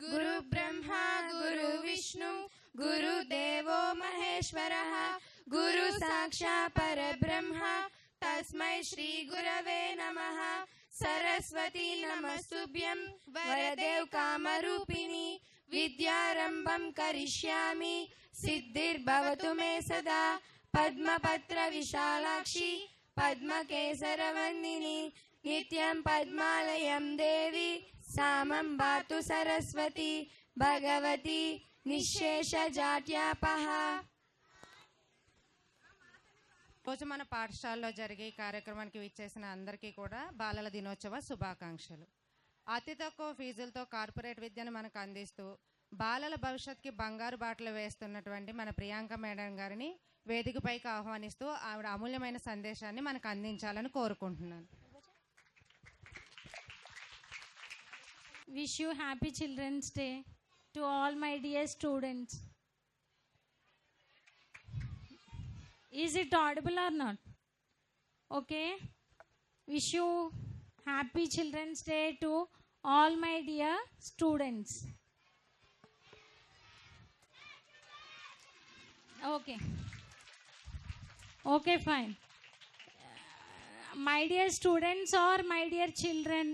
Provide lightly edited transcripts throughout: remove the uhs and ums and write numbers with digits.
గురు బ్రహ్మ గురు విష్ణు గురుదేవో మహేశ్వరః గురు సాక్షాత్ పరబ్రహ్మ తస్మై శ్రీ గురవే నమః. సరస్వతి నమస్తుభ్యం వరదేవ్ కామరూపిణి విద్యారంభం కరిష్యామి సిద్ధిర్భవతు మే సదా. పద్మపత్ర విశాలాక్షి పద్మకేసరవందిని నిత్యం పద్మాలయం దేవి సామం బాతు సరస్వతి భగవతి నిశేష జాట్యాపహ. రోజు మన పాఠశాలలో జరిగే ఈ కార్యక్రమానికి విచ్చేసిన అందరికీ కూడా బాలల దినోత్సవ శుభాకాంక్షలు. అతి తక్కువ ఫీజులతో కార్పొరేట్ విద్యను మనకు అందిస్తూ బాలల భవిష్యత్తుకి బంగారు బాటలు వేస్తున్నటువంటి మన ప్రియాంక మేడం గారిని వేదికపైకి ఆహ్వానిస్తూ ఆవిడ అమూల్యమైన సందేశాన్ని మనకు అందించాలని కోరుకుంటున్నాను. Wish you happy Children's Day to all my dear students. Is it audible or not? Okay. Wish you happy Children's Day to all my dear students. Okay. Okay, fine. My dear students or my dear children,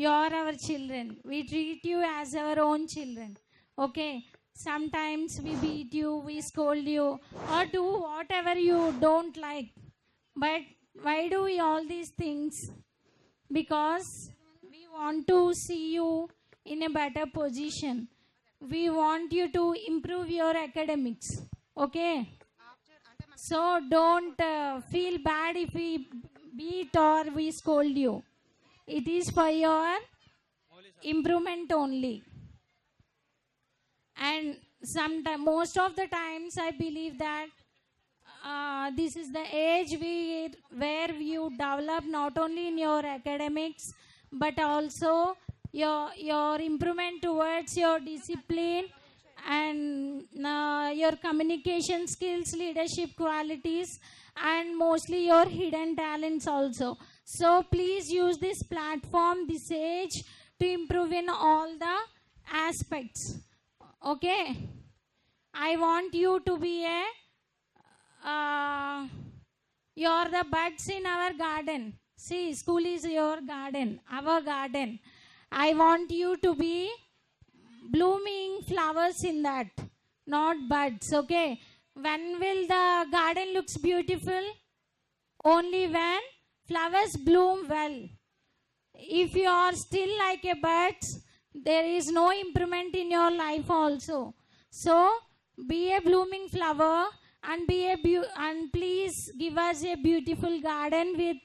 you are our children. We treat you as our own children. Okay. Sometimes we beat you, we scold you, or do whatever you don't like. But why do we all these things? Because we want to see you in a better position. We want you to improve your academics. Okay. So don't feel bad if we beat or we scold you. It is for your improvement only. And most of the times I believe that this is the age where you develop not only in your academics but also your improvement towards your discipline and your communication skills, leadership qualities, and mostly your hidden talents also. So please use this platform, this age, to improve in all the aspects. Okay. I want you to be you're the buds in our garden. See, school is your garden, our garden. I want you to be blooming flowers in that, not buds. Okay. When will the garden looks beautiful? Only when flowers bloom well. If you are still like a bud, there is no improvement in your life also. So be a blooming flower and and please give us a beautiful garden with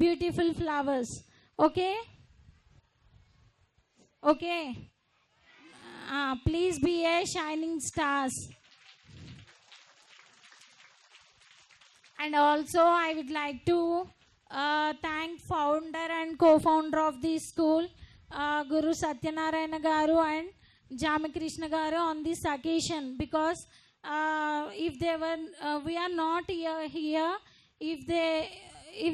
beautiful flowers. Okay. Okay. Please be a shining stars. And also I would like to thank founder and co-founder of this school, Guru Satyanarayana Garu and Jami Krishna Garu, on this occasion, because if they were we are not here if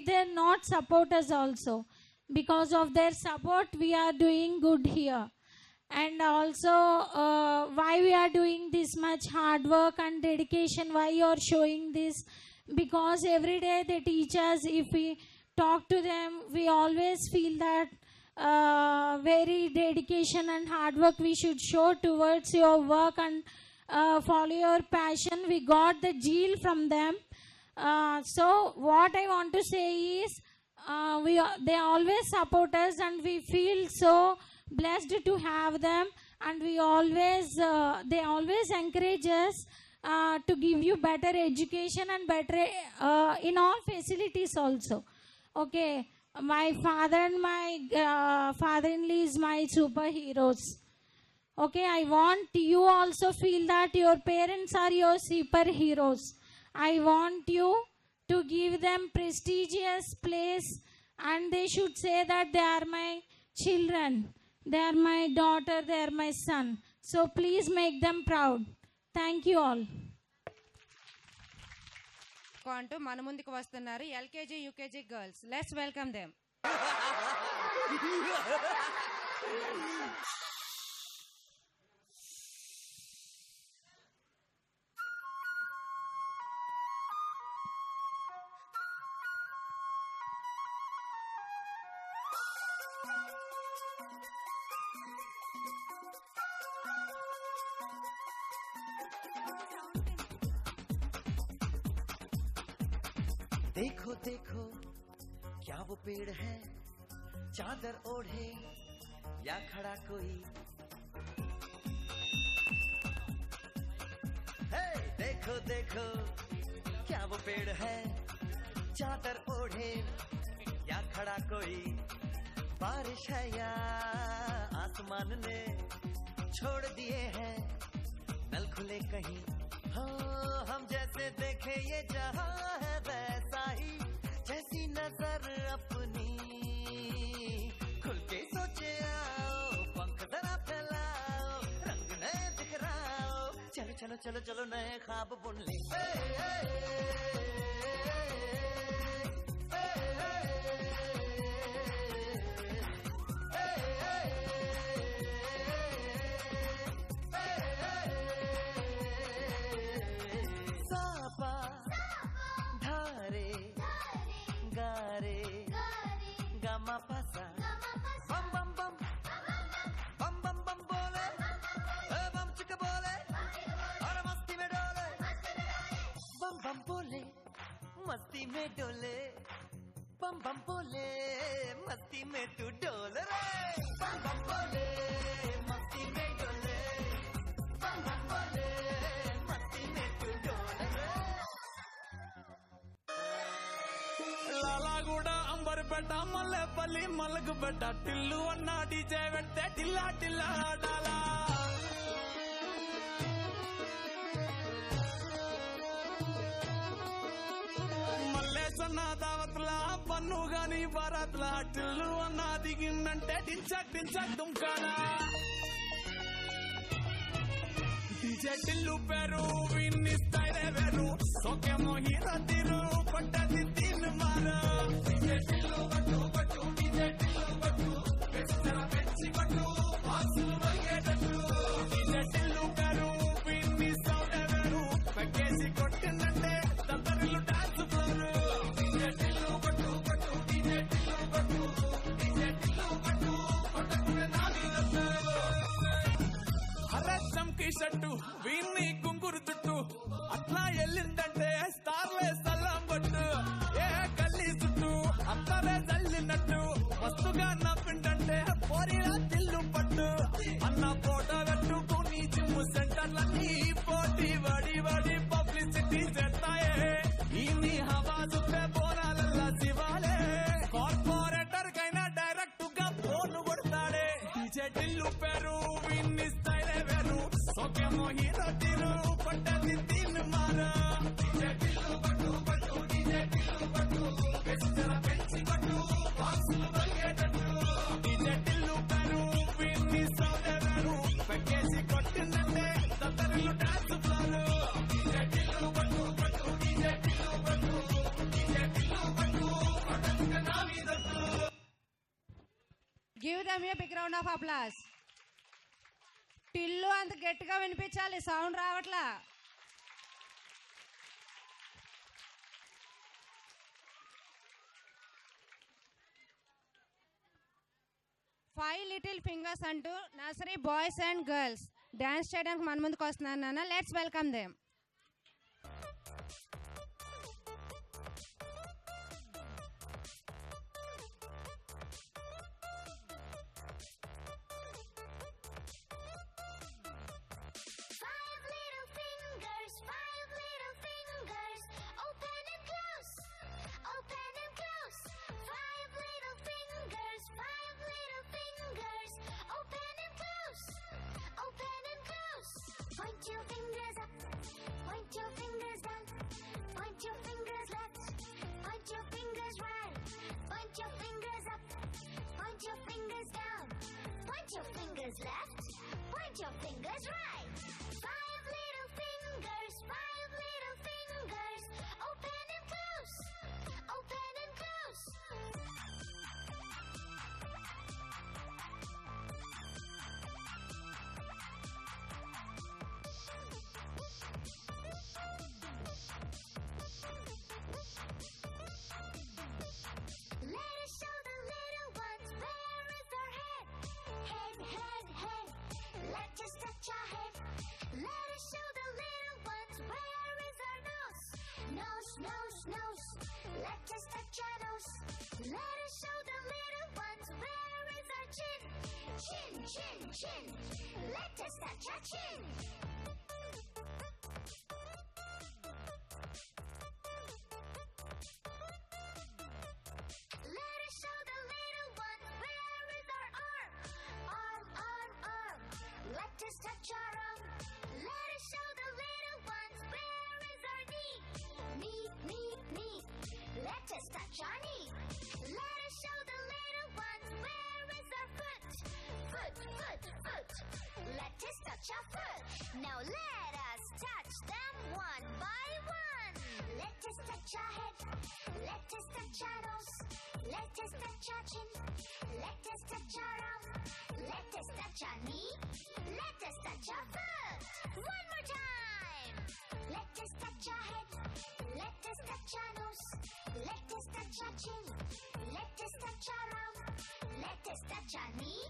they not support us also. Because of their support we are doing good here. And also why we are doing this much hard work and dedication, why you are showing this, because every day they teach us. If we talk to them, we always feel that very dedication and hard work we should show towards your work and follow your passion. We got the zeal from them. So what I want to say is they always support us and we feel so blessed to have them. And we always they always encourage us to give you better education and better in all facilities also. Okay. My father and my father-in-law is my superheroes. Okay. I want you also feel that your parents are your superheroes. I want you to give them prestigious place and they should say that they are my children, they are my daughter, they are my son. So please make them proud. Thank you all. అంటూ మన ముందుకు వస్తున్నారు LKG UKG girls. Let's welcome them. देखो देखो क्या वो पेड़ है, चादर ओढ़े या खड़ा कोई। हे देखो देखो क्या वो पेड़ है, चादर ओढ़े या खड़ा कोई। बारिश है या आसमान ने छोड़ दिए हैं नल खुले कहीं। हाँ हम जैसे देखे ये जहां है वैसा ही, जैसी नजर अपनी खुल के सोचे आओ, पंख जरा फैलाओ, रंग नए दिखराओ। चलो चलो चलो चलो नए ख्वाब बुन ले। मस्ती में डोले बम बम बोले, मस्ती में तू डोल रे। बम बम बोले मस्ती में डोले, बम बम बोले मस्ती में तू डोल रे। లాలాగూడ అంబర్పేట మల్లెపల్లి మలకపేట టిల్లు అన్న డీజే పెడితే టిల్లా టిల్లా ఆడాలా. మల్లేసన్న దావత్లా పన్ను గాని బారాత్లా టిల్లు అన్న దిగిందంటే టించక్ టించక్ దుంకాలా. డీజే టిల్లు పేరు విన్ని స్టైలే వేరు, సోకేమో హీరో తీరు పట్టది తిన్ను మారు. డీజే టిల్లు పట్టు పట్టు, డీజే టిల్లు పట్టు, పెంచర పెంచి పట్టు, బాసులు మరిగేటట్టు. డీజే టిల్లు పేరు విన్ని సౌండే వేరు, పక్కేసి కొట్టిందంటే తత్తరిల్లు డాన్స్ ఫ్లోరు. డీజే టిల్లు పట్టు పట్టు, డీజే టిల్లు పట్టు, డీజే టిల్లు పట్టు, పట్టకునే నాది దత్తు. హరచ్చంకి షట్టు వీన్ని కుంకురు చుట్టూ అట్లా ఎల్లిందంటే స్టార్లే సల్లం పట్టు. ఏ గల్లీ చుట్టూ అత్తరే చల్లినట్టు మస్తుగా నవ్విందంటే పోరిలా తిల్లు పట్టు. అన్న ఫోటో పెట్టుకుని జిమ్ సెంటర్లన్నీ పోటీ వడి వడి పబ్లిసిటీ చేస్తాయే. ఈ హవా చూస్తే పోరాలల్లా శివాలే, కార్పొరేటర్ కైనా డైరెక్ట్ గా ఫోన్ కొడతాడే. డీజే టిల్లు పేరు విన్ని స్టైలే వేరు, సోకేమో హీరో తీరు పట్టది తిన్ను మారు. డీజే టిల్లు పట్టు పట్టు, డీజే టిల్లు పట్టు, పెంచర పెంచి పట్టు, బాసులు మరిగేటట్టు. డీజే టిల్లు పేరు విన్ని సౌండే వేరు, పక్కేసి కొట్టిందంటే తత్తరిల్లు డాన్స్ ఫ్లోరు. డీజే టిల్లు పట్టు పట్టు, డీజే టిల్లు పట్టు, డీజే టిల్లు పట్టు, పట్టకునే నాది దత్తు. Give them a big round of applause. Tillu అంత గట్టిగా వినిపించాలి, సౌండ్ రావట్లా. 5 లిటిల్ ఫింగర్స్ అంటూ nursery boys and girls dance చేయడానికి మన ముందుకు వస్తున్నారు నాన్న. Let's welcome them. Point your fingers up, point your fingers down, point your fingers left, point your fingers right, point your fingers up, point your fingers down, point your fingers left, point your fingers right. 5 little fingers, 5 little fingers, open and close, open and close. nose, nose. Let us touch our nose. Let us show the little ones where is our chin. Chin, chin, chin. Let us touch our chin. Let us show the little ones where is our arm. Arm, arm, arm. Let us touch our arm. Let us show the little ones where is our knee. Knee, knee, knee. Let us touch our knee. Let us show the little ones where is our foot. Foot, foot, foot. Let us touch our foot. Now let us touch them one by one. Let us touch our head. Let us touch our nose. Let us touch our chin. Let us touch our arm. Let us touch our knee. Let us touch our foot. One more time. Let us touch our head. Let us touch our nose. Let us touch our chin. Let us touch our arm. Let us touch our knee.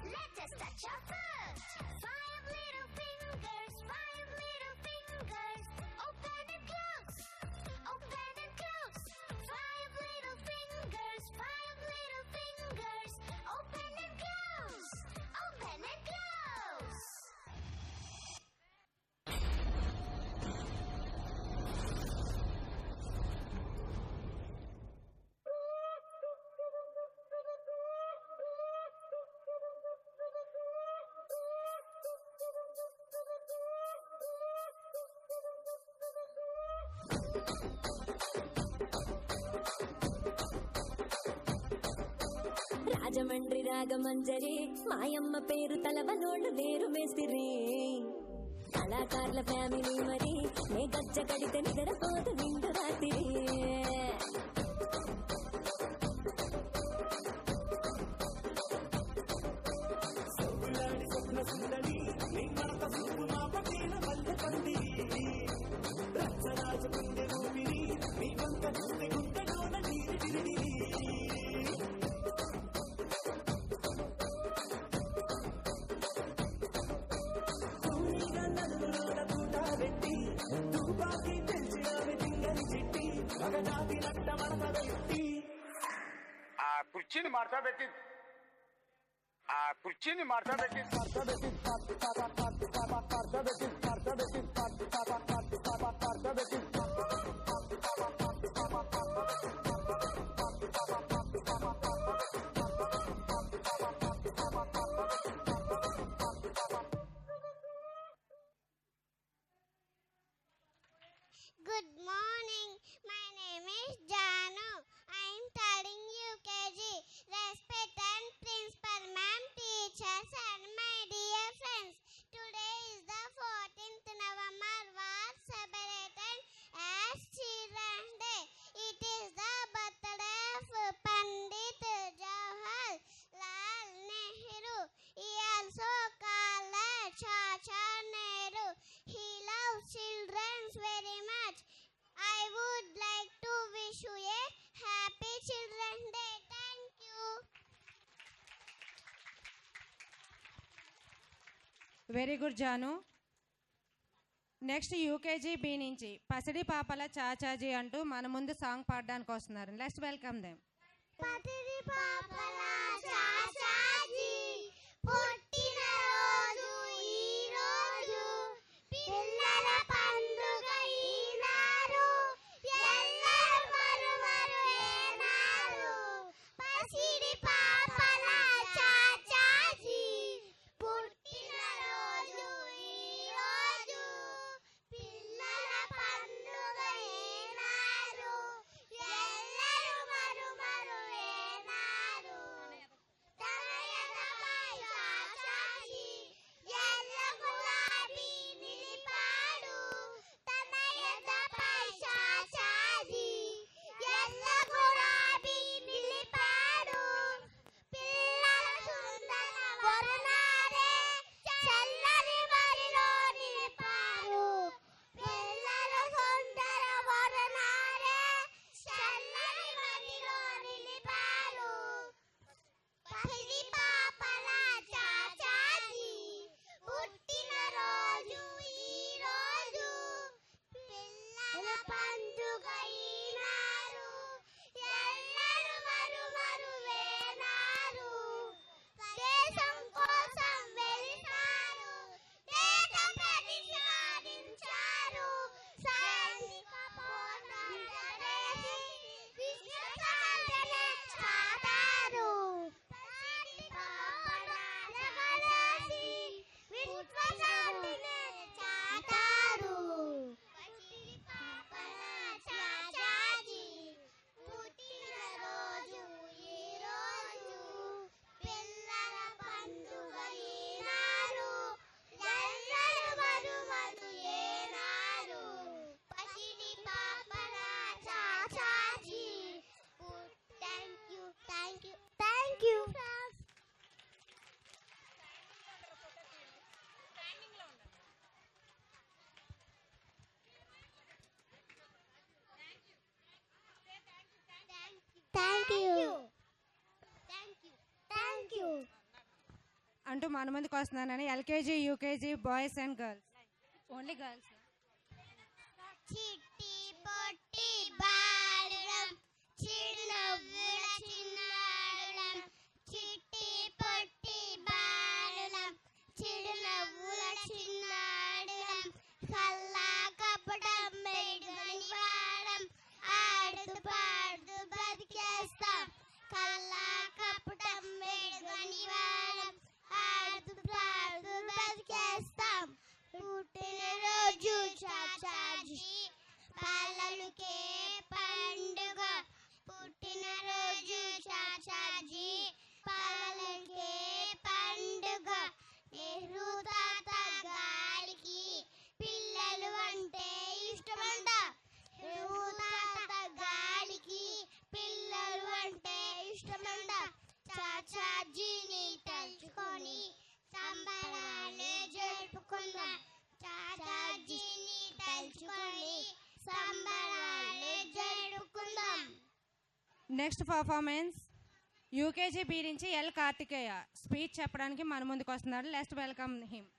Let us touch our foot. Five little fingers. Five little fingers. Open and close. Open and close. Five little fingers. Five little fingers. Open and close. Open and close. Rajahmundry Ragamanjari మాయమ్మ పేరు తలవనోళ్ళు వేరు మేస్తిరి కళాకారుల family మరి నే గజ్జ కడితే నిద్రపోదు నిండు రాత్రి కుర్చీని మార్తా పెట్టి Good morning. My name is Janu. I am studying UKG. Respected principal ma'am, teachers and my dear friends. Today is the 14th November was celebrated as Children's Day. It is the birthday of Pandit Jawaharlal Nehru. He also called Chacha Nehru. He loves children very much. I would like to wish you a happy Children's Day. Thank you. Very good Jaanu. Next UKG B నుంచి పసిడి పాపల చాచాజీ అంటూ మన ముందు song పాడడానికి వస్తున్నారు. Let's welcome them. పతిరి పాపల చాచాజీ పుట్టినరోజు ఈ రోజు పిల్లల పండుగ ఈనాడు ఎల్లరు మరుమరు ఏనాడు పసిడి పాపల చాచాజీ పుట్టినరోజు ఈ రోజు పిల్లల పండుగ ఏనాడు ఎల్లరు మరుమరు ఏనాడు అంటూ మన ముందుకు వస్తున్నానని LKG UKG boys and girls only girls. చిట్టి పొట్టి బాలురం చిరునవ్వుల చిన్నారులం చిట్టి పొట్టి బాలులం చిరునవ్వుల చిన్నారులం కల్లా కపటం మెడుగని వారం ఆడుతూ పాడుతూ బ్రతికేస్తాం కల్లా కపటం మెడుగని వారం ఆడుతూ పాడుతూ బ్రతికేస్తాం పుట్టినరోజు చాచాజీ పాలలుకే పండుగ పుట్టినరోజు చాచాజీ పాలలుకే పండుగ నెహ్రూ తాత గారికి పిల్లలు అంటే ఇష్టమంట నెహ్రూ తాత గారికి పిల్లలు అంటే ఇష్టమంట చాచాజీని తలుచుకొని సంబరాలు జరుపుకుందాం చాచాజీని తలుచుకొని సంబరాలు జరుపుకుందాం. నెక్స్ట్ పర్ఫార్మెన్స్ యూకేజీ బి నుంచి ఎల్ కార్తికేయ స్పీచ్ చెప్పడానికి మన ముందుకు వస్తున్నారు. Let's welcome him.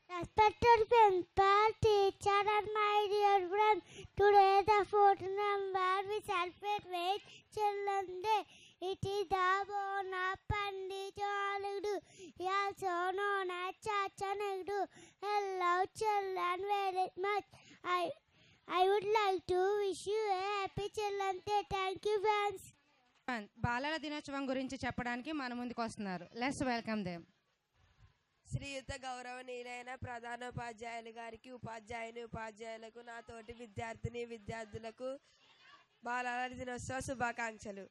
Respected principal, teacher and my dear friends, today the 4th November we celebrate with Children's Day. It is the born of Pandit Jawaharlal Nehru, he also known as Chacha Nehru. Hello children, very much. I would like to wish you a happy Children's Day. Thank you friends. బాలల దినోత్సవం గురించి చెప్పడానికి మన ముందుకు వస్తున్నారు. Let's welcome them. Sriyuta గౌరవనీయులైన ప్రధానోపాధ్యాయులు గారికి, ఉపాధ్యాయులకు, నా తోటి విద్యార్థులకు బాలల దినోత్సవ శుభాకాంక్షలు.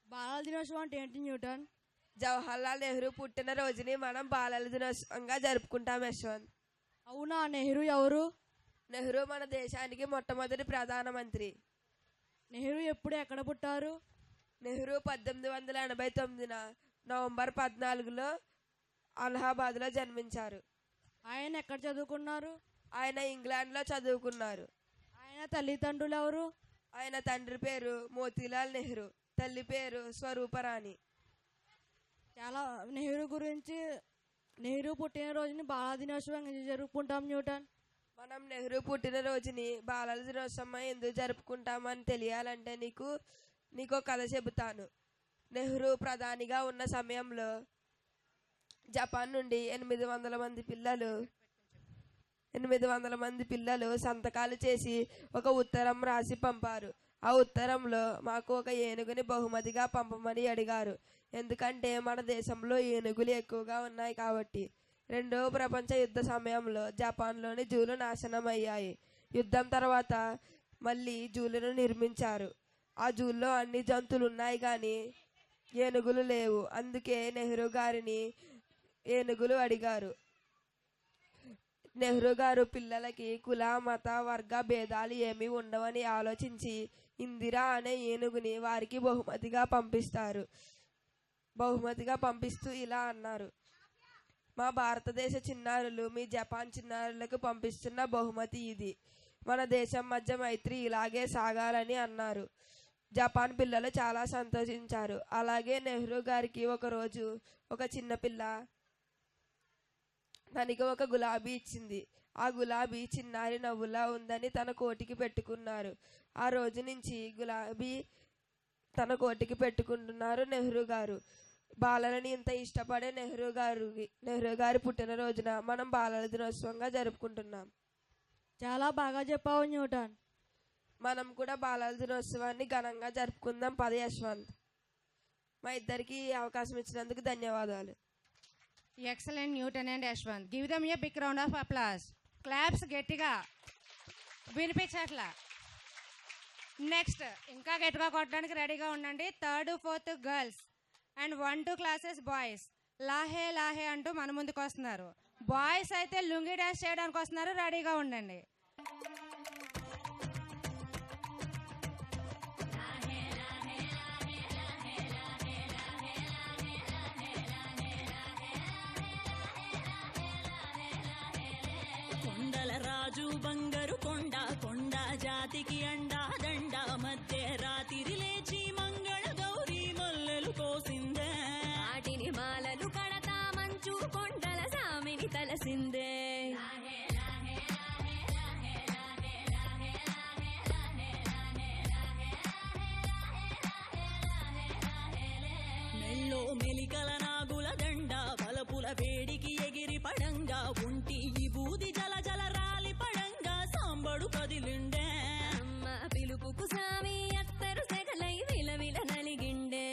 బాలల దినోత్సవం అంటే ఏంటి న్యూటన్? జవహర్లాల్ నెహ్రూ పుట్టినరోజుని మనం బాలల దినోత్సవంగా జరుపుకుంటాం యశ్వంత్. అవునా, నెహ్రూ ఎవరు? నెహ్రూ మన దేశానికి మొట్టమొదటి ప్రధానమంత్రి. నెహ్రూ ఎప్పుడు ఎక్కడ పుట్టారు? నెహ్రూ 1889 నవంబర్ 14 అలహాబాద్లో జన్మించారు. ఆయన ఎక్కడ చదువుకున్నారు? ఆయన ఇంగ్లాండ్లో చదువుకున్నారు. ఆయన తల్లిదండ్రులు ఎవరు? ఆయన తండ్రి పేరు మోతీలాల్ నెహ్రూ, తల్లి పేరు స్వరూపరాణి. చాలా నెహ్రూ పుట్టినరోజుని బాలల దినోత్సవం జరుపుకుంటాం న్యూటన్. మనం నెహ్రూ పుట్టినరోజుని బాలల దినోత్సవం ఎందుకు జరుపుకుంటామని తెలియాలంటే నీకు కథ చెబుతాను. నెహ్రూ ప్రధానిగా ఉన్న సమయంలో జపాన్ నుండి 800 మంది పిల్లలు సంతకాలు చేసి ఒక ఉత్తరం రాసి పంపారు. ఆ ఉత్తరంలో మాకు ఒక ఏనుగుని బహుమతిగా పంపమని అడిగారు. ఎందుకంటే మన దేశంలో ఏనుగులు ఎక్కువగా ఉన్నాయి కాబట్టి. రెండవ ప్రపంచ యుద్ధ సమయంలో జపాన్లోని జూలు నాశనం అయ్యాయి. యుద్ధం తర్వాత మళ్ళీ జూలను నిర్మించారు. ఆ జూల్లో అన్ని జంతువులు ఉన్నాయి కానీ ఏనుగులు లేవు. అందుకే నెహ్రూ గారిని ఏనుగులు అడిగారు. నెహ్రూ గారు పిల్లలకి కుల మత వర్గ భేదాలు ఏమీ ఉండవని ఆలోచించి ఇందిరా అనే ఏనుగుని వారికి బహుమతిగా పంపిస్తూ ఇలా అన్నారు: మా భారతదేశ చిన్నారులు మీ జపాన్ చిన్నారులకు పంపిస్తున్న బహుమతి ఇది. మన దేశం మధ్య మైత్రి ఇలాగే సాగాలని అన్నారు. జపాన్ పిల్లలు చాలా సంతోషించారు. అలాగే నెహ్రూ గారికి ఒకరోజు ఒక చిన్నపిల్ల తనకి ఒక గులాబీ ఇచ్చింది. ఆ గులాబీ చిన్నారి నవ్వులా ఉందని తన కోటికి పెట్టుకున్నారు. ఆ రోజు నుంచి గులాబీ తన కోటికి పెట్టుకుంటున్నారు నెహ్రూ గారు. బాలలని ఇంత ఇష్టపడే నెహ్రూ గారి పుట్టినరోజున మనం బాలల దినోత్సవంగా జరుపుకుంటున్నాం. చాలా బాగా చెప్పావు న్యూటన్. మనం కూడా బాలల దినోత్సవాన్ని ఘనంగా జరుపుకుందాం. పద యశ్వంత్. మా ఇద్దరికి అవకాశం ఇచ్చినందుకు ధన్యవాదాలు. Excellent Newton and Yashwanth. Give them a big round of applause. Claps గట్టిగా వినిపించట్లా. నెక్స్ట్ ఇంకా గట్టిగా కొట్టడానికి రెడీగా ఉండండి. 3rd 4th girls and 1 2 classes boys లాహే లాహే అంటూ మన ముందుకు వస్తున్నారు. బాయ్స్ అయితే లుంగి డాన్స్ చేయడానికి వస్తున్నారు. రెడీగా ఉండండి. కొండల రాజు బంగారు కొండ కొండ జాతికి అండా దండ మధ్య రాత్రి లేచి మంగళ గౌరీ మల్లెలు కోసిందే వాటిని మాలలు కడతా మంచు మెలికల నాగుల దండ బలపుల వేడికి ఎగిరి పడంగా ఉంటి బూది జల జల రాలి పడంగా సాంబడు కదిలిండే అమ్మ పిలుపుకు సామి అత్తరు సెగలై విలవిల నలిగిండే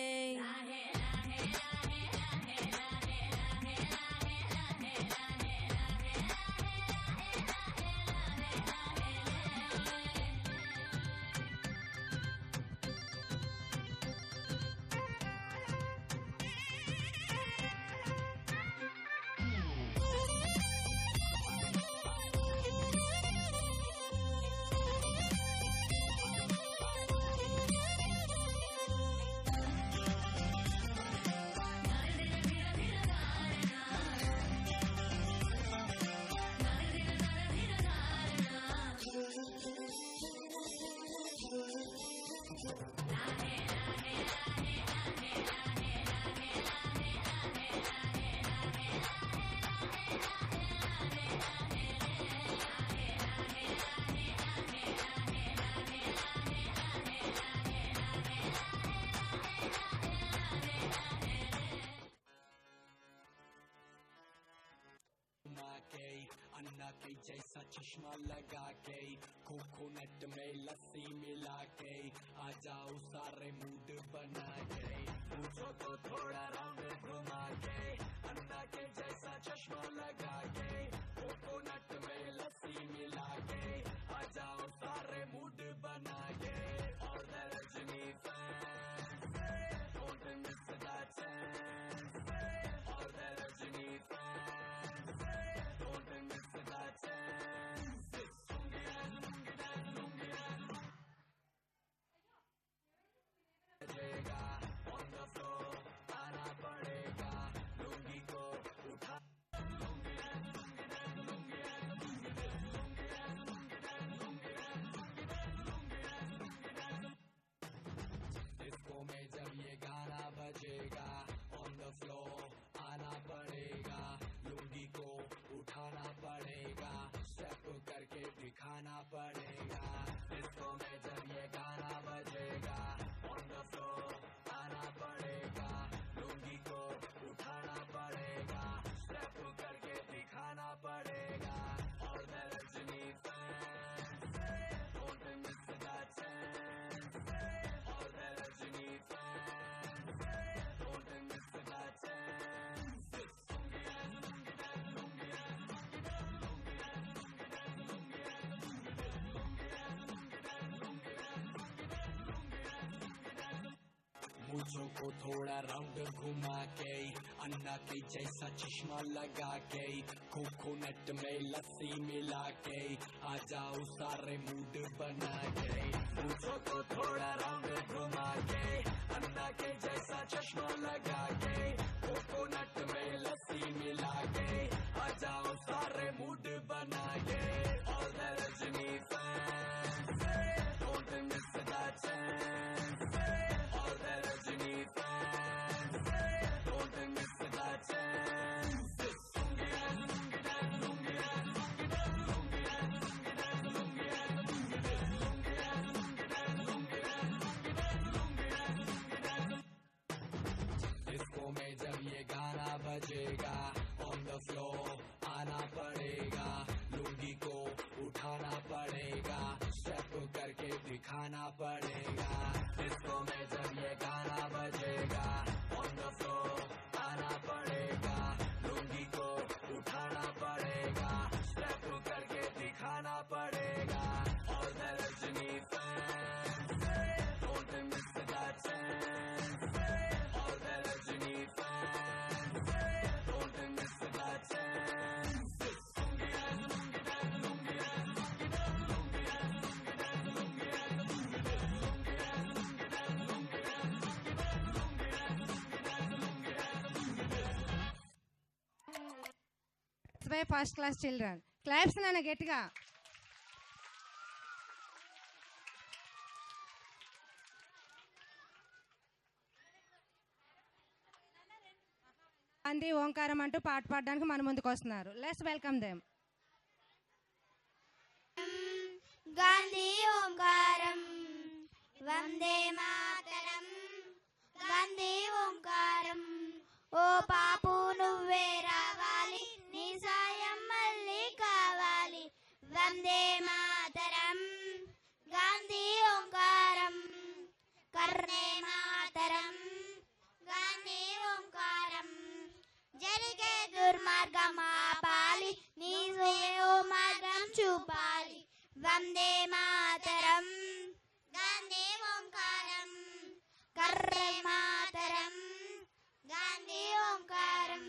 अन्ना के जैसा चश्मा लगा के कोकोनट में लस्सी मिला के आ जाओ सारे मूड बना के पूछो तो थोड़ा राउंड घुमा के अन्ना के जैसा चश्मा लगा के कोकोनट में लस्सी मिला के आ जाओ सारे मूड बना के all the Rajni fans don't miss that chance all the Rajni fans don't miss that chance बजेगा ऑन द फ्लोर आना पड़ेगा लुंगी को उठा डिस्को में जब ये गाना बजेगा ऑन द फ्लोर आना पड़ेगा लुंगी को उठाना पड़ेगा स्टेप करके दिखाना पड़ेगा डिस्को में जब ये गाना बजेगा ऑन द फ्लोर आना पड़ेगा लुंगी को उठाना पड़ेगा स्टेप करके दिखाना पड़ेगा all the Rajni fans don't miss that chance all the Rajni fans don't miss that chance मुझो को थोड़ा राउंड घुमा के अन्ना के जैसा चश्मा लगा के कोकोनट में लस्सी मिला के आ जाओ सारे मूड बना के मुझो को थोड़ा राउंड घुमा के अन्ना के जैसा चश्मा लगा के कोकोनट में लस्सी मिला के आ जाओ सारे मूड बना के all the Rajni fans don't miss that chance all the Rajni fans don't miss that chance disco में जब ये गाना बजेगा ऑन द फ्लोर आना पड़ेगा लुंगी को उठाना पड़ेगा स्टेप करके दिखाना पड़ेगा डिस्को में जब ये गाना बजेगा ऑन द फ्लोर आना पड़ेगा लुंगी को उठाना पड़ेगा स्टेप करके दिखाना पड़ेगा all the Rajni fans don't miss that chance all the Rajni fans don't miss that chance by first class children. Claps nana getiga. Gandhi ఓంకారం అంటూ పాట పాడడానికి మన ముందుకు వస్తున్నారు. Let's welcome them. గాంధీ ఓంకారం వందే మాతరం గాంధీ ఓంకారం మార్గం ఆపాలి నీవే ఓ మార్గం చూపాలి వందే మాతరం గాంధీ ఓంకారం కర్రే మాతరం గాంధీ ఓంకారం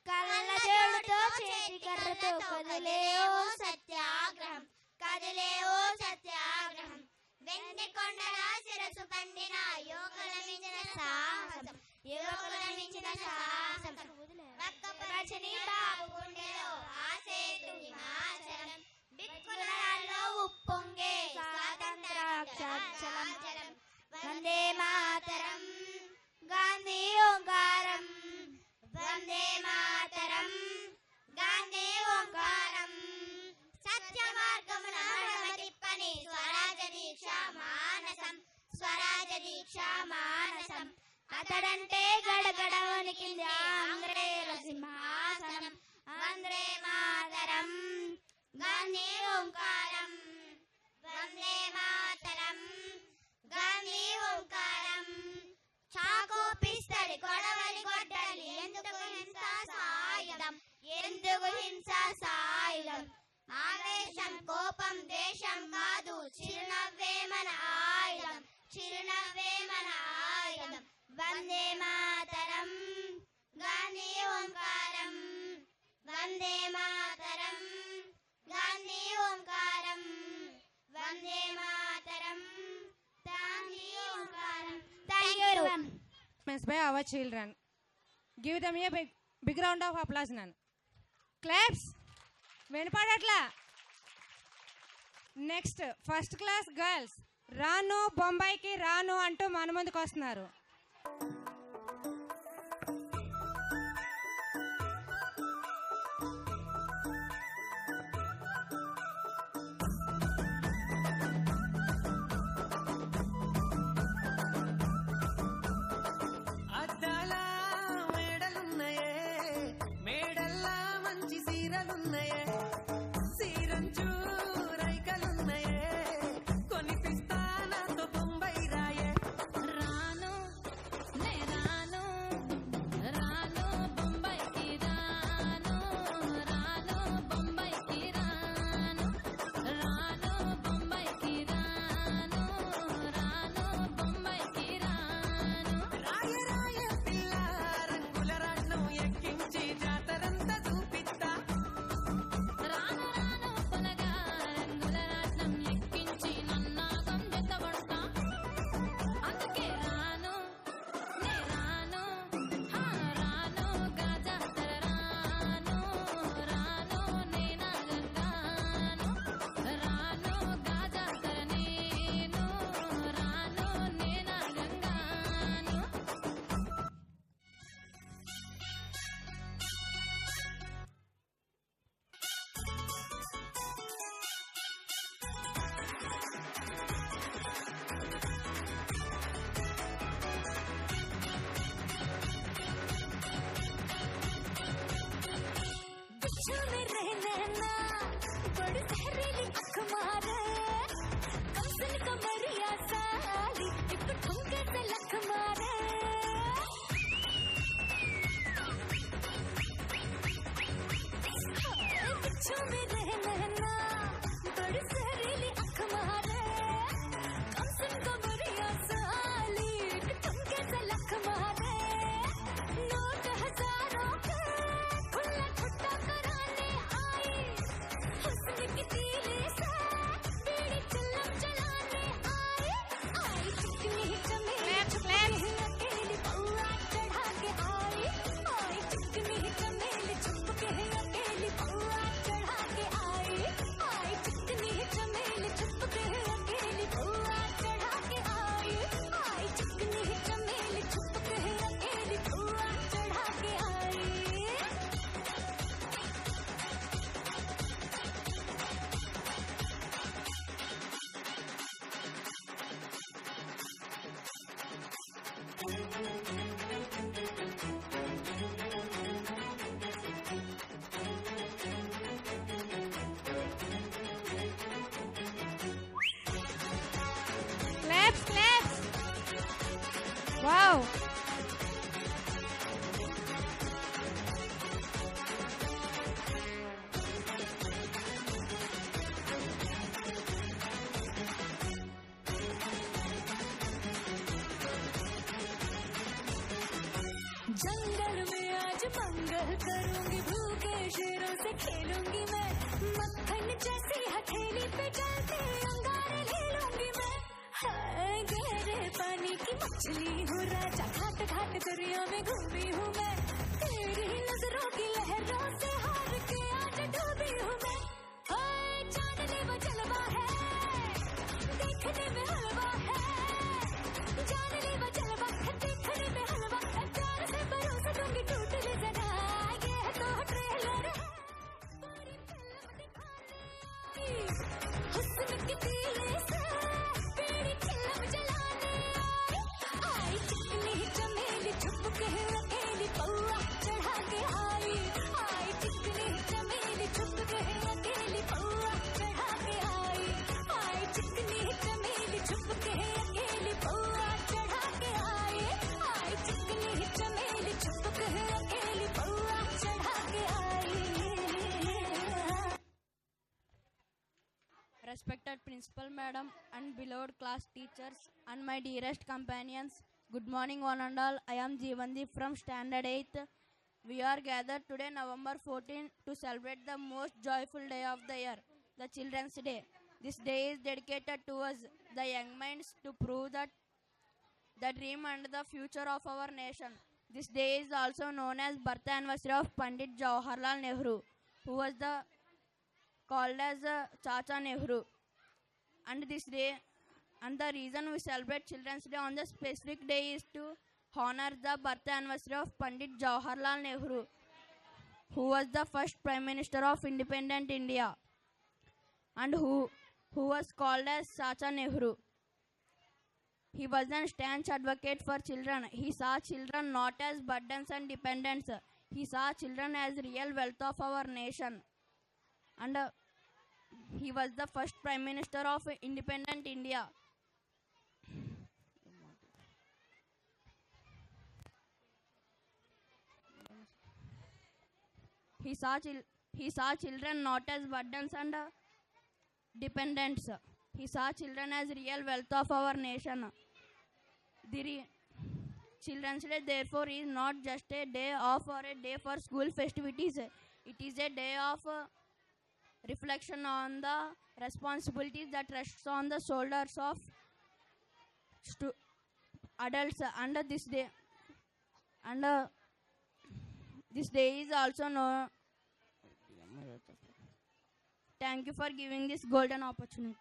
కళ్ళజోడుతో చేతి కర్రతో కదిలే ఓ సత్యాగ్రహం కదిలే ఓ సత్యాగ్రహం వెండి కొండల శిరసు పండిన యువకుల మించిన సాహసం యువకుల మించిన సాహసం రక్తపరచని బాబు గుండెలో ఆసేతు హిమాచలం బిక్కులలో ఉప్పొంగే స్వాతంత్ర చలం వందే మాతరం గాంధీ ఓంకారం వందే మాతరం గాంధీ ఓంకారం సత్య మార్గమున తిప్పని స్వరాజ దీక్ష మానసం స్వరాజ దీక్ష మానసం అతడంటే గడగడ వణికింది ఆంధ్రేయుల సింహాసనం వందే మాతరం గాంధీ ఓంకారం వందే మాతరం గాంధీ ఓంకారం చాకో పిస్తడి కొడవలి గొడ్డలి ఎందుకు హింస సాయుధం ఎందుకు హింస సాయుధం ఆవేశం కోపం దేశం కాదు చిరునవ్వే మన ఆయుధం చిరునవ్వే మన ఆయుధం వందే మాతరం గాంధీ ఓంకారం వందే మాతరం గాంధీ ఓంకారం వందే మాతరం గాంధీ ఓంకారం. Thank you everyone. By our children. Give them a big round of applause, Nan. Claps. వినపడట్లా. నెక్స్ట్ ఫస్ట్ క్లాస్ గర్ల్స్ రాను బొంబాయికి రాను అంటూ మన ముందుకు వస్తున్నారు. అద్దాలా మేడలున్నాయే మేడల్లా మంచి సీరలున్నాయే సీరంచు రైకలున్నాయే కొనిపిస్తా నాతో బొంబాయి రాయే రాను నే जंगल में आज मंगल करूंगी, भूखे शेरों से खेलूंगी मैं, मक्खन जैसी हथेली पे चलते अंगारे ले लूंगी मैं। हाय गहरे पानी की मछली हूँ राजा, घाट घाट दरिया में घूमी हूँ मैं, तेरी नजरों की लहरों से हार के आज डूबी हूँ मैं। हाय जानने वो जलवा है, देखने में हलवा है, जानने वो जलवा है, देखने में हलवा है, प्यार से भरोसा दूंगी टूट ले जरा, ये तो ट्रेलर है, पूरी फिल्म दिखाने आई, हुस्न की तीली से पीड़ी फिल्म जलाने आई, चिकनी चमेली छुप के अकेली पौआ चढ़ा के आई, चिकनी चमेली छुप के अकेली पौआ चढ़ा के आई, चिकनी चमेली छुप के अकेली पौआ चढ़ा के आई, चिकनी चमेली छुप के अकेली पौआ चढ़ा के आई। Respected Principal Madam and beloved class teachers and my dearest companions, good morning one and all. I am Jeevandeep from Standard 8th. We are gathered today November 14 to celebrate the most joyful day of the year, the Children's Day. This day is dedicated to us, the young minds, to prove that the dream and the future of our nation. This day is also known as birth anniversary of Pandit Jawaharlal Nehru, who was called as Chacha Nehru. And this day, and the reason we celebrate Children's Day on the specific day is to honor the birth anniversary of Pandit Jawaharlal Nehru, who was the first Prime Minister of independent India, and who was called as Chacha Nehru. He was a staunch advocate for children. He saw children not as burdens and dependents. He saw children as real wealth of our nation. And he was the first Prime Minister of independent India. He saw children not as burdens and dependents. He saw children as real wealth of our nation. Children's Day, therefore, is not just a day off or a day for school festivities. It is a day of reflection on the responsibilities that rests on the shoulders of adults. And this day is also known. Thank you for giving this golden opportunity.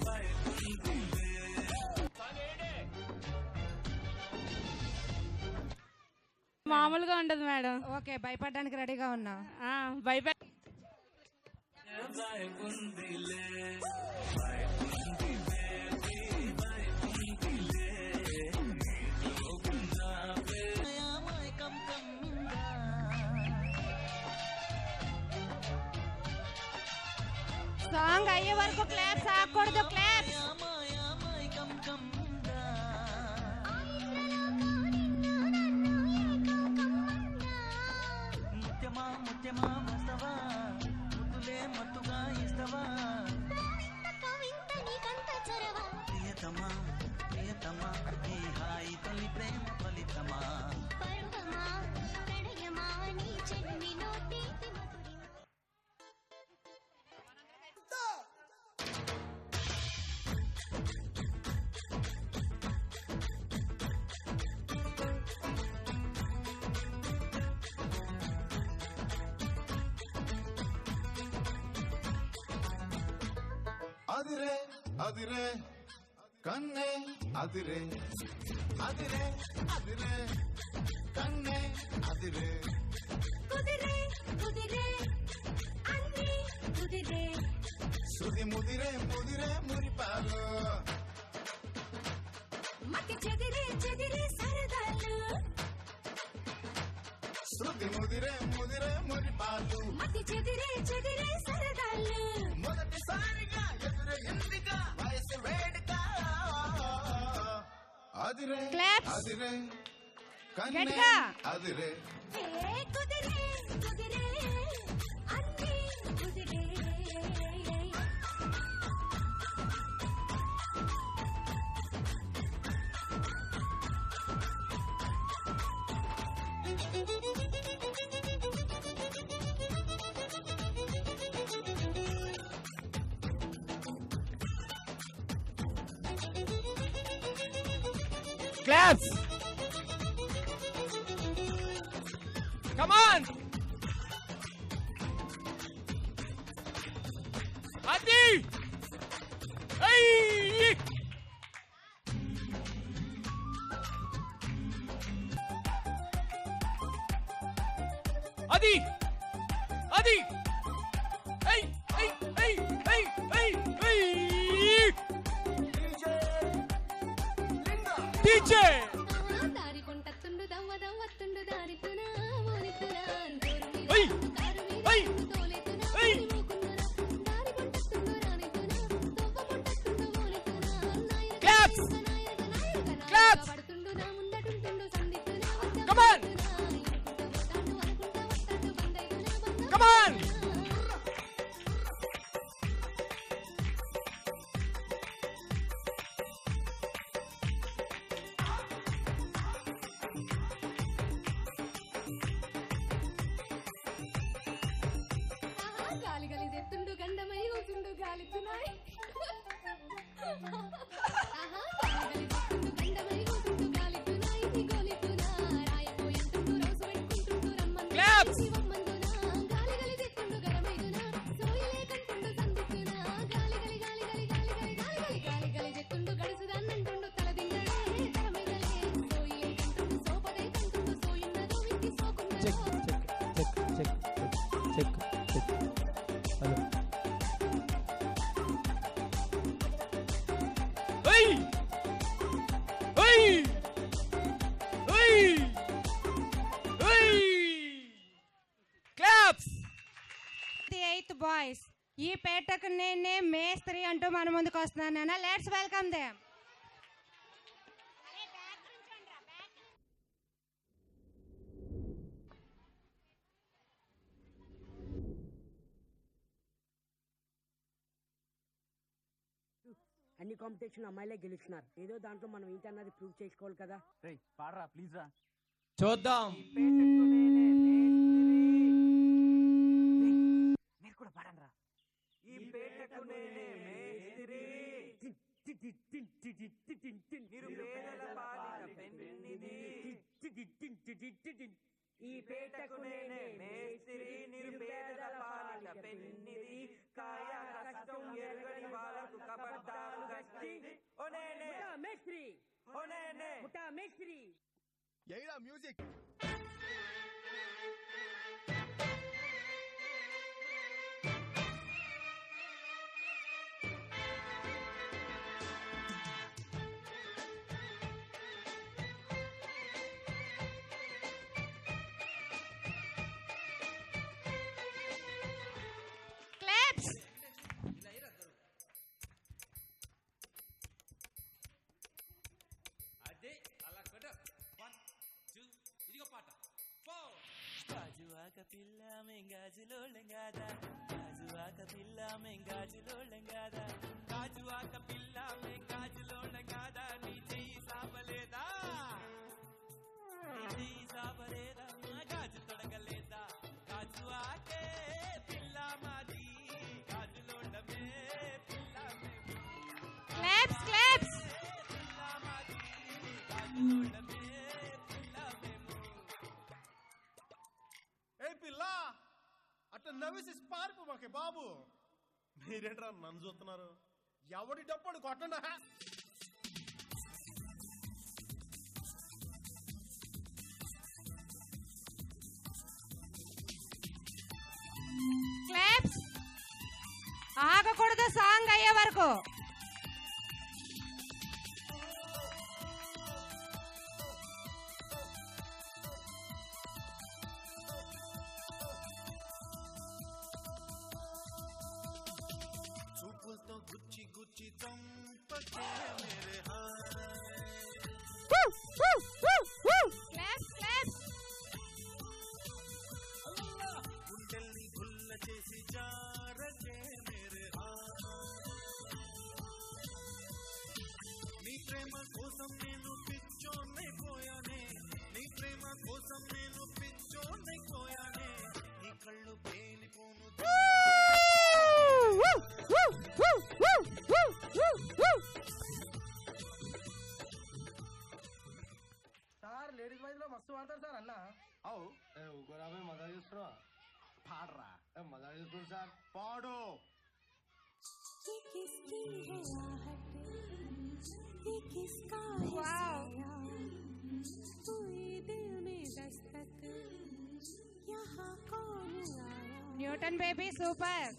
Bye. మామూలుగా ఉండదు madam. Okay, భయపడడానికి రెడీగా ఉన్నా. భయపడ song అయ్యే వరకు claps ఆగకూడదు. Claps. ముత్యమా ముత్యమా వస్తవా ముద్దులే మత్తుగా ఇస్తవా ప్రియతమా ప్రియతమా ఈ హాయి తొలి ప్రేమ ఫలితమా అదిరే అదిరే కన్నే అదిరే అదిరే అదిరే కన్నే అదిరే కుదిరే కుదిరే అన్ని కుదిరే శృతి ముదిరే ముదిరే మురిపాలు మతి చెదిరే చెదిరే సరదాలు శృతి ముదిరే ముదిరే మురిపాలు మతి చెదిరే చెదిరే సరదాలు మొదటిసారిగా ఎదురు ఎందుగా వయసు వేడుక అదిరే అదిరే కన్నే అదిరే కుదిరే కుదిరే అన్ని కుదిరే Claps! Come on! Adi! Hey! Adi! Adi! Hey! Hey! Hey! Hey! Hey! Hey! DJ! దారి కొంటత్తుండు దవ్వ దవ్వత్తుండు దారితునా మోనితునా Hey! Hey! తోలేతునా Hey! మోకున్నరా దారి కొంటత్తుండు రానితునా దవ్వ కొంటత్తుండు మోనితునా నాయన Claps! Claps! పడుతుండు నా ముందటుంటుండు సందితునా Come on! Come on! గాలి గలి జెత్తుండు గండమై ఊతుండు గాలితునాయ్ గాలి జెత్తుండు గండమై ఊతుండు గాలితునాయ్ నీ గోలితునా రాయపోయంటుండు రోజు పెట్టుకుంటుండు రమ్మన్న Claps! శివమ్మందునా గాలి గలి జెత్తుండు గరమైదునా సోయలే కంటుండు సందితునా గాలి గలి గాలి గలి గాలి గలి గాలి గలి గాలి గలి జెత్తుండు గడుసుదాన్నంటుండు తలదింగడే తరమైదలే సోయలే కంటుండు సోపదే కంటుండు సోయున్నదో Vicky సోకున్నదో Hey! Hey! Hey! Hey! Claps! The 8th boys. ఈ పేటకు నేనే మేస్త్రి అంటూ మన ముందుకు వస్తున్నాను. Let's welcome them. అన్ని కాంపిటీషన్ అమ్మాయిలే గెలుస్తున్నారు. ఏదో దాంట్లో మనం ఏంటన్నది ప్రూవ్ చేసుకోవాలి కదా. పాడరా ప్లీజ్ రా. చూద్దాం. మీరు కూడా పాడండి రా. ఈ పేటకు నేనే మేస్త్రి నిరుపేదల పాలిట పెన్నిది. ఈ పేటకు నేనే మేస్త్రి నిరుపేదల పాలిట పెన్నిది. కాయ కష్టం ఎరగని వాళ్ళకు కబడ్డాలు గట్టి ఓ నేనే మేస్త్రి ఓ నేనే మేస్త్రి. ఎయిడా మ్యూజిక్. అదే అలా కొట్టు. 1 2 ఇదిగో పాట. 4 గాజువాక పిల్ల మెంగాజులోళ్ళం గాదా, గాజువాక పిల్ల మెంగాజులోళ్ళం గాదా, గాజువాక పిల్ల మెంగాజులోళ్ళం గాదా, నీ చెయ్యి సాపలేదా, నీ చెయ్యి సాపలేదా, గాజు తొడగలేదా, గాజువాకే పిల్ల మాది, గాజులోళ్ళమే పిల్ల మేము. Claps claps. పిల్ల మాది, గాజులోళ్ళమే పిల్ల మేము. ఏ పిల్ల అట్లా నవ్వేసి పారిపో మాకే బాబు. మీరేంట్రా నన్ను చూస్తున్నారు? ఎవడి డప్పుడు కొట్టండా. క్లాప్స్. ఆగకూడదు సాంగ్ అయ్యే వరకు. చూపులతో గుచ్చి గుచ్చి చంపకే మేరే క్లాప్స్ క్లాప్స్. గుండెల్ని గుల్ల చేసి జారకే మేరే నీ ప్రేమ కోసం నేను పిచ్చోన్నైపోయానే, నీ ప్రేమ కోసం నేను పిచ్చోన్నైపోయానే, నీ కళ్ళు పేలిపోను. సార్ లేడీస్ వాయిస్ లో మస్తు వాడతారు సార్ అన్న. అవు ఊకోరాబోయి మజా చూస్తున్నావా? పాడరా. మజా చూస్తుంది సార్, పాడు. ये किसकी है आहट, ये किसका है साया, कोई दिल में दस्तक, यहाँ कौन आया. Newton baby super.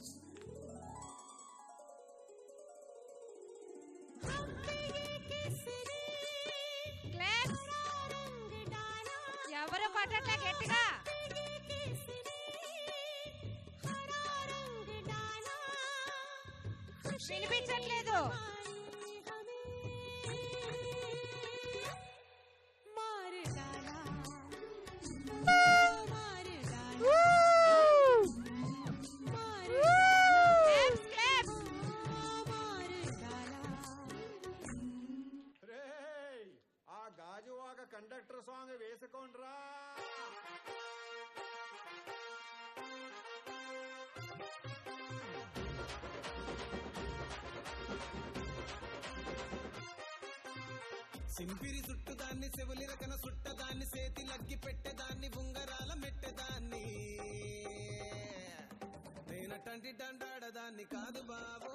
ఎవరు కొట్టట్లే గట్టిగా. వినిపించట్లేదు. मार डाला, मार डाला, मार రేయ్ ఆ గాజువాక కండక్టర్ సాంగ్ వేసుకోండ్రా. సింపిరి చుట్టుదాన్ని చెవులి రకన సుట్టదాన్ని చేతి లగ్గి పెట్టేదాన్ని ఉంగరాల మెట్టేదాన్ని నేనటంటి డండాడదాన్ని కాదు బాబో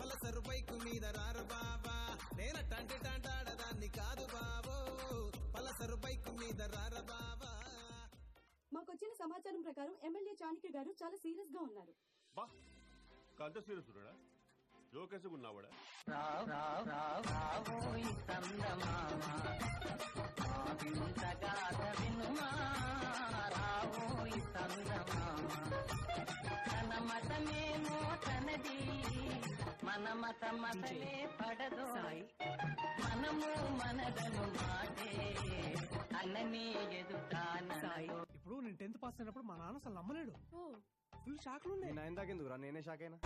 పలసరు బైకు మీద రారు బాబా నేనటంటి డండాడదాన్ని కాదు బాబో పలసరు బైకు మీద రారు బాబా. మాకొచ్చిన సమాచారం ప్రకారం ఎమ్మెల్యే చాణక్య గారు చాలా సీరియస్ గా ఉన్నారు. బా కంత సీరియస్ ఉన్నాడా? జోకేసి ఉన్నావాడా? రావోయి చందమామ వింతగాథ వినుమా, రావోయి చందమామ తన మతమేమో తనది, మన మత మతలే పడదు, మనము మనదను మాటే అన్నని ఎదుటానో. ఇప్పుడు నేను 10th పాస్ అయినప్పుడు మా నాన్న అసలు నమ్మలేడు. ఫుల్ షాక్ లో నేను ఆయన దాకెందుకురా, నేనే షాక్ అయినా.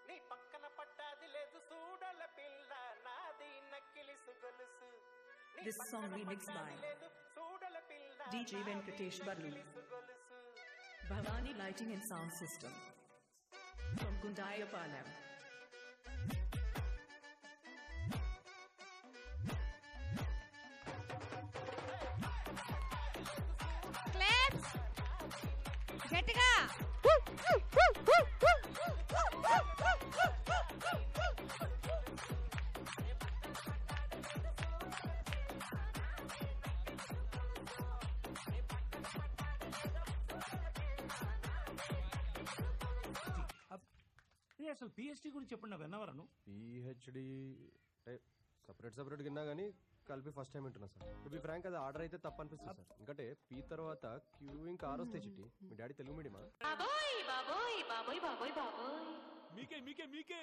నీ పక్కన పట్టాది లేదు చూడల పిల్ల నాది నక్కిలిసు గొలుసు. This song remixed by DJ Venkatesh Barlu. Bhavani Lighting and Sound System from Gundayapalam. Claps గట్టిగా. అసలు పిహెచ్డి గురించి చెప్పండి నా విన్నవరను. పిహెచ్డి సపరేట్ విన్నా కానీ కలిపి ఫస్ట్ టైం వింటున్నా సార్. టు బి ఫ్రాంక్ అది ఆర్డర్ అయితే తప్పు అనిపిస్తుంది సార్. ఎందుకంటే పీ తర్వాత క్యూ ఇంకా ఆర్ వస్తాయి చిట్టి. మీ డాడీ తెలుగు మీడియమా? మీకే మీకే మీకే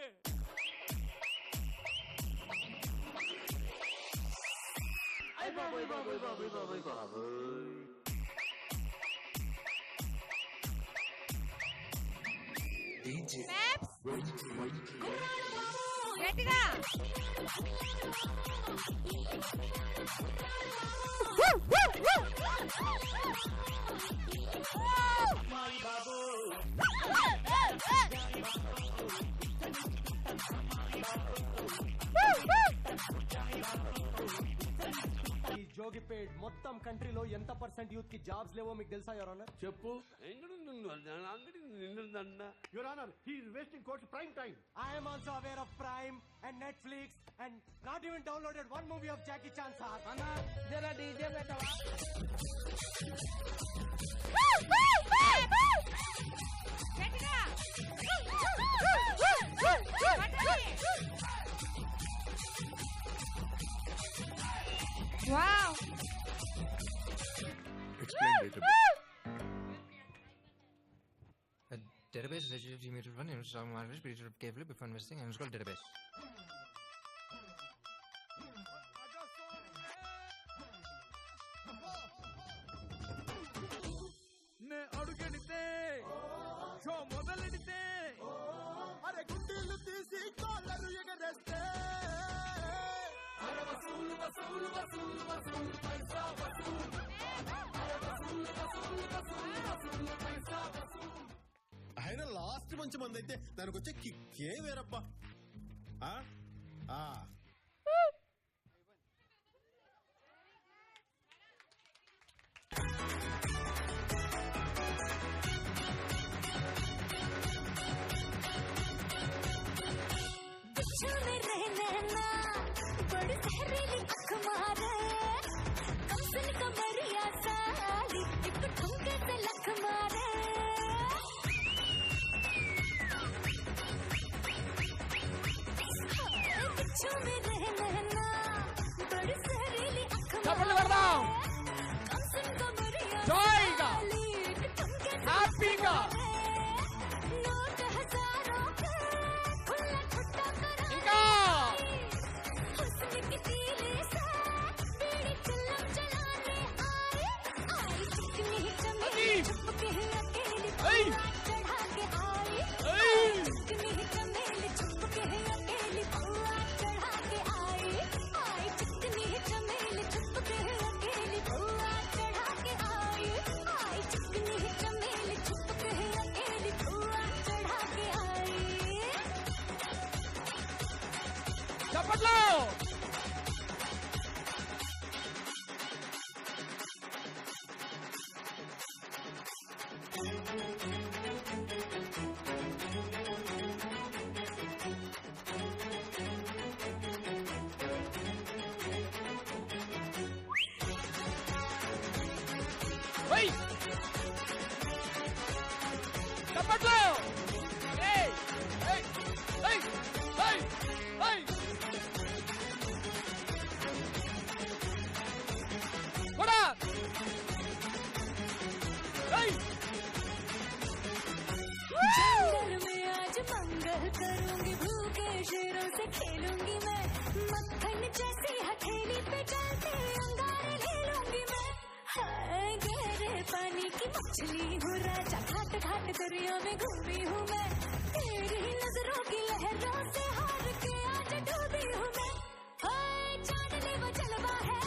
గట్టిగా ఈ జోగిపేట్ మొత్తం కంట్రీలో ఎంత పర్సెంట్ యూత్ కి జాబ్స్ లేవో మీకు తెలుసా యువర్ ఆనర్? చెప్పు. Your honour, he is wasting course prime time. I am also aware of Prime and Netflix and not even downloaded one movie of Jackie Chan sir. అన్నా జరా DJ పెట్టవా? గట్టిగా wow. Explain later. A database is a geometric one. It's a marvelous period of carefully before investing, and it's called database. నే అడుగెడితే show మొదలెడితే అరే గుండెలు తీసి కాళ్ళను ఎగరేస్తే అరే వసూలు వసూలు వసూలు వసూలు పైసా వసూలు అరే వసూలు వసూలు వసూలు వసూలు పైసా వసూలు. ఆయన లాస్ట్ మంచి మంది అయితే దానికి వచ్చే కిక్కే వేరబ్బా. बिच्छू में रहना बड़ी जहरीली अख मारे कमसन कमरिया साली एक ठुमके से लख मारे बिच्छू में रहना बड़ी जहरीली अख मारे कमसन कमरिया साली एक ठुमके से హ్యాపీగా नोट हजारों का खुला खुट्टा ఇంకా हुस्न की तीली से बीड़ी चिल्लम चलाने आए आई चिकनी चमेली चुपके अकेली चढ़ा के आई चिकनी चमेली चुपके अकेली बुआ चढ़ा के आई चिकनी चमेली चुपके अकेली बुआ चढ़ा के आई चिकनी चमेली चुपके अकेली बुआ चढ़ा के आई చప్పట్లో Hey! చప్పట్లో Hey! Hey! Hey! Hey! Hey! What up? Hey! जंगल में आज मंगल करूंगी भूखे शेरों से खेलूंगी मैं मक्खन जैसी हथेली पे चलते अंगारे ले लूंगी मैं हाय गहरे पानी की मछली हूँ राजा घाट घाट दरिया में घूमी हूँ मैं तेरी नजरों की लहरों से हार के आज डूबी हूँ मैं हाय जानने वो जलवा है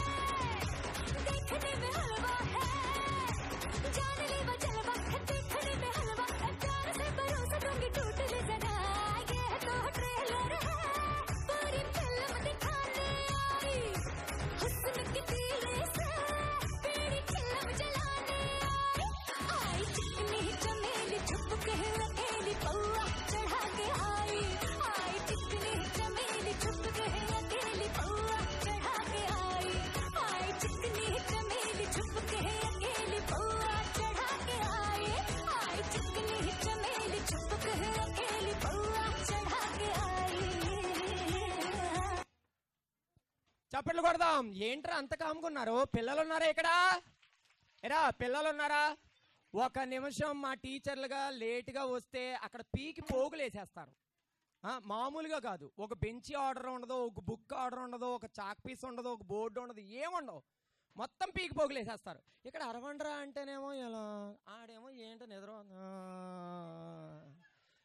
देखने में हलवा है जानने वो जलवा है देखने में हलवा है प्यार से भरोसा दूंगी टूट ले जरा ये तो ट्रेलर है पूरी फिल्म दिखाने आई हुस्न की तीली से बीड़ी चिल्लम जलाने आई चिकनी चमेली छुप के अकेली पौआ चढ़ा के आई చప్పట్లు కొడదాం. ఏంట్రా అంత కాముకున్నారు? పిల్లలు ఉన్నారా ఇక్కడ? ఎరా పిల్లలు ఉన్నారా? ఒక నిమిషం మా టీచర్లుగా లేటుగా వస్తే అక్కడ పీకి పోగులు వేసేస్తారు. మామూలుగా కాదు. ఒక బెంచి ఆర్డర్ ఉండదు, ఒక బుక్ ఆర్డర్ ఉండదు, ఒక చాక్ పీస్ ఉండదు, ఒక బోర్డు ఉండదు, ఏముండవు. మొత్తం పీకి పోగులు వేసేస్తారు. ఇక్కడ అరవండ్రా అంటేనేమో ఇలా, ఆడేమో ఏంటో నిద్ర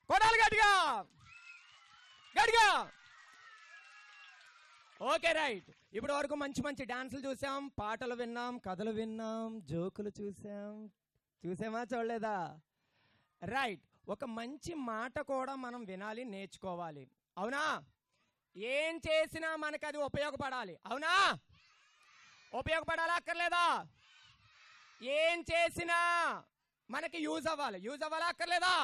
కొడాలి గట్టిగా గట్టిగా. Okay right. ఇప్పటి వరకు మంచి మంచి డాన్సులు చూసాం, పాటలు విన్నాం, కథలు విన్నాం, జోకులు చూసామా చూడలేదా? రైట్. ఒక మంచి మాట కూడా మనం వినాలి, నేర్చుకోవాలి. అవునా? ఏం చేసినా మనకు అది ఉపయోగపడాలి. అవునా? ఉపయోగపడాలా అక్కర్లేదా? ఏం చేసినా మనకి యూజ్ అవ్వాలా అక్కర్లేదా?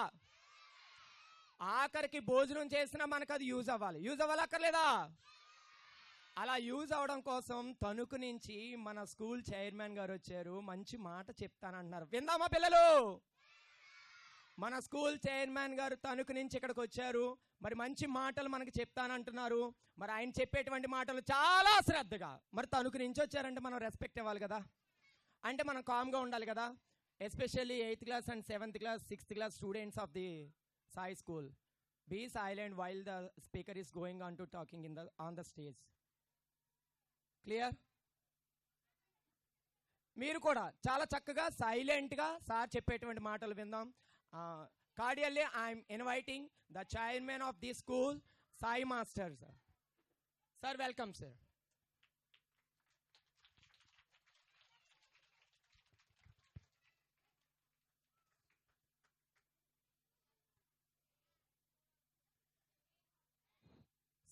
ఆఖరికి భోజనం చేసినా మనకు అది యూజ్ అవ్వాలా అక్కర్లేదా? అలా యూజ్ అవడం కోసం తణుకు నుంచి మన స్కూల్ చైర్మన్ గారు వచ్చారు. మంచి మాట చెప్తానంటున్నారు. విందామా పిల్లలు? మన స్కూల్ చైర్మన్ గారు తణుకు నుంచి ఇక్కడికి వచ్చారు. మరి మంచి మాటలు మనకి చెప్తానంటున్నారు. మరి ఆయన చెప్పేటువంటి మాటలు చాలా శ్రద్ధగా, మరి తణుకు నుంచి వచ్చారంటే మనం రెస్పెక్ట్ ఇవ్వాలి కదా, అంటే మనం కామ్గా ఉండాలి కదా. Especially 8th class and 7th class 6th class students of the Sai school, be silent while the speaker is going on to talking on the stage. Clear? మీరు కూడా చాలా చక్కగా సైలెంట్గా సార్ చెప్పేటువంటి మాటలు విందాం. Cordially I'm inviting the chairman of the school, Sai master sir. Sir welcome sir.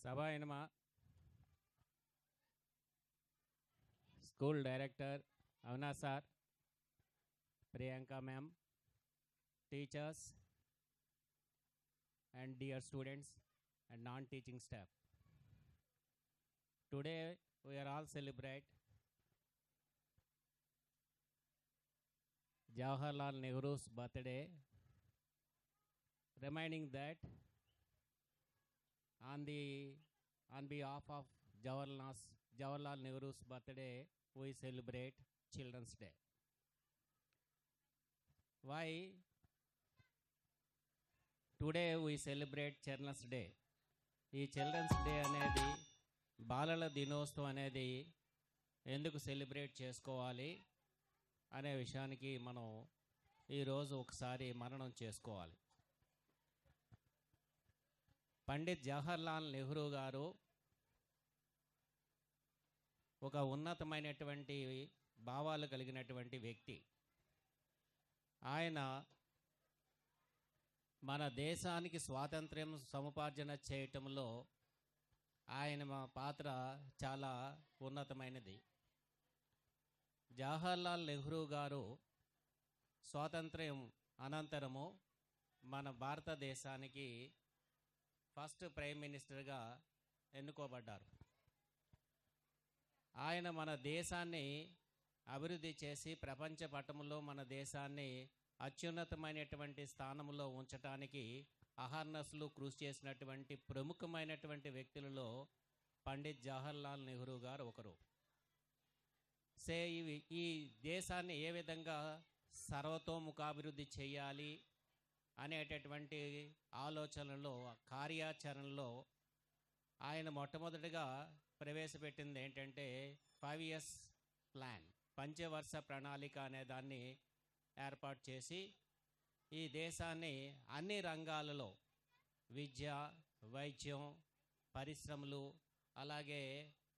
సభాయనమా school director అవునా sir, Priyanka ma'am, teachers and dear students and non-teaching staff. Today we are all celebrate Jawaharlal Nehru's birthday, reminding that on behalf of Jawaharlal Nehru's birthday we celebrate Children's Day. Why today we celebrate children's day? ఈ children's day అనేది, బాలల దినోత్సవం అనేది ఎందుకు celebrate చేసుకోవాలి అనే విషయానికి మనం ఈరోజు ఒకసారి మననం చేసుకోవాలి. పండిత్ జవహర్లాల్ నెహ్రూ గారు ఒక ఉన్నతమైనటువంటి భావాలు కలిగినటువంటి వ్యక్తి. ఆయన మన దేశానికి స్వాతంత్ర్యం సముపార్జన చేయటంలో ఆయన పాత్ర చాలా ఉన్నతమైనది. జవహర్లాల్ నెహ్రూ గారు స్వాతంత్ర్యం అనంతరము మన భారతదేశానికి ఫస్ట్ ప్రైమ్ మినిస్టర్గా ఎన్నుకోబడ్డారు. ఆయన మన దేశాన్ని అభివృద్ధి చేసి ప్రపంచ పటంలో మన దేశాన్ని అత్యున్నతమైనటువంటి స్థానంలో ఉంచడానికి అహర్నశలు కృషి చేసినటువంటి ప్రముఖమైనటువంటి వ్యక్తులలో పండిత్ జవహర్లాల్ నెహ్రూ గారు ఒకరు. ఈ దేశాన్ని ఏ విధంగా సర్వతోముఖాభివృద్ధి చేయాలి అనేటటువంటి ఆలోచనలో, కార్యాచరణలో ఆయన మొట్టమొదటిగా ప్రవేశపెట్టింది ఏంటంటే 5 years ప్లాన్, పంచవర్ష ప్రణాళిక అనే దాన్ని ఏర్పాటు చేసి ఈ దేశాన్ని అన్ని రంగాలలో, విద్య, వైద్యం, పరిశ్రమలు, అలాగే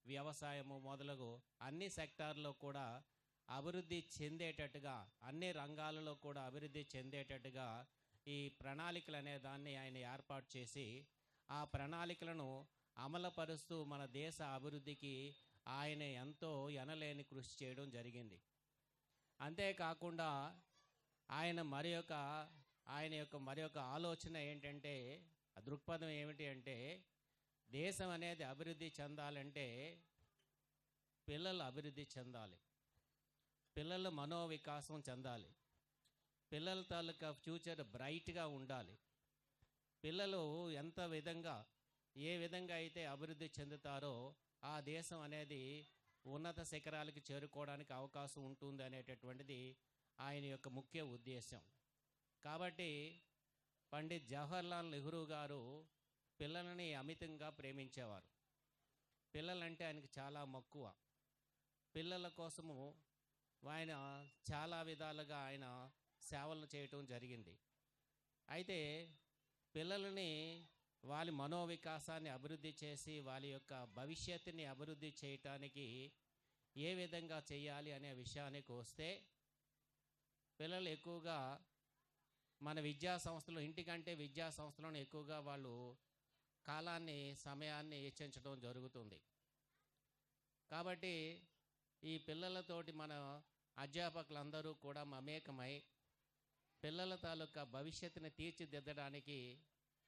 వ్యవసాయము మొదలగు అన్ని సెక్టార్లో కూడా అభివృద్ధి చెందేటట్టుగా, అన్ని రంగాలలో కూడా అభివృద్ధి చెందేటట్టుగా ఈ ప్రణాళికలు అనే దాన్ని ఆయన ఏర్పాటు చేసి ఆ ప్రణాళికలను అమలుపరుస్తూ మన దేశ అభివృద్ధికి ఆయన ఎంతో ఎనలేని కృషి చేయడం జరిగింది. అంతేకాకుండా ఆయన మరి యొక్క ఆలోచన ఏంటంటే, దృక్పథం ఏమిటి అంటే, దేశం అనేది అభివృద్ధి చెందాలంటే పిల్లలు అభివృద్ధి చెందాలి, పిల్లల మనోవికాసం చెందాలి, పిల్లల తాలూకా ఫ్యూచర్ బ్రైట్గా ఉండాలి. పిల్లలు ఏ విధంగా అయితే అభివృద్ధి చెందుతారో ఆ దేశం అనేది ఉన్నత శిఖరాలకి చేరుకోవడానికి అవకాశం ఉంటుంది అనేటటువంటిది ఆయన యొక్క ముఖ్య ఉద్దేశం. కాబట్టి పండిత్ జవహర్లాల్ నెహ్రూ గారు పిల్లలని అమితంగా ప్రేమించేవారు. పిల్లలంటే ఆయనకి చాలా మక్కువ. పిల్లల కోసము ఆయన చాలా విధాలుగా ఆయన సేవలు చేయటం జరిగింది. అయితే పిల్లలని వాళ్ళ మనోవికాసాన్ని అభివృద్ధి చేసి వాళ్ళ యొక్క భవిష్యత్తుని అభివృద్ధి చేయటానికి ఏ విధంగా చేయాలి అనే విషయానికి వస్తే, పిల్లలు ఎక్కువగా మన విద్యా సంస్థలు, ఇంటికంటే విద్యా సంస్థలను ఎక్కువగా వాళ్ళు కాలాన్ని సమయాన్ని హెచ్చించడం జరుగుతుంది. కాబట్టి ఈ పిల్లలతోటి మన అధ్యాపకులందరూ కూడా మమేకమై పిల్లల తాలూకా భవిష్యత్తుని తీర్చిదిద్దడానికి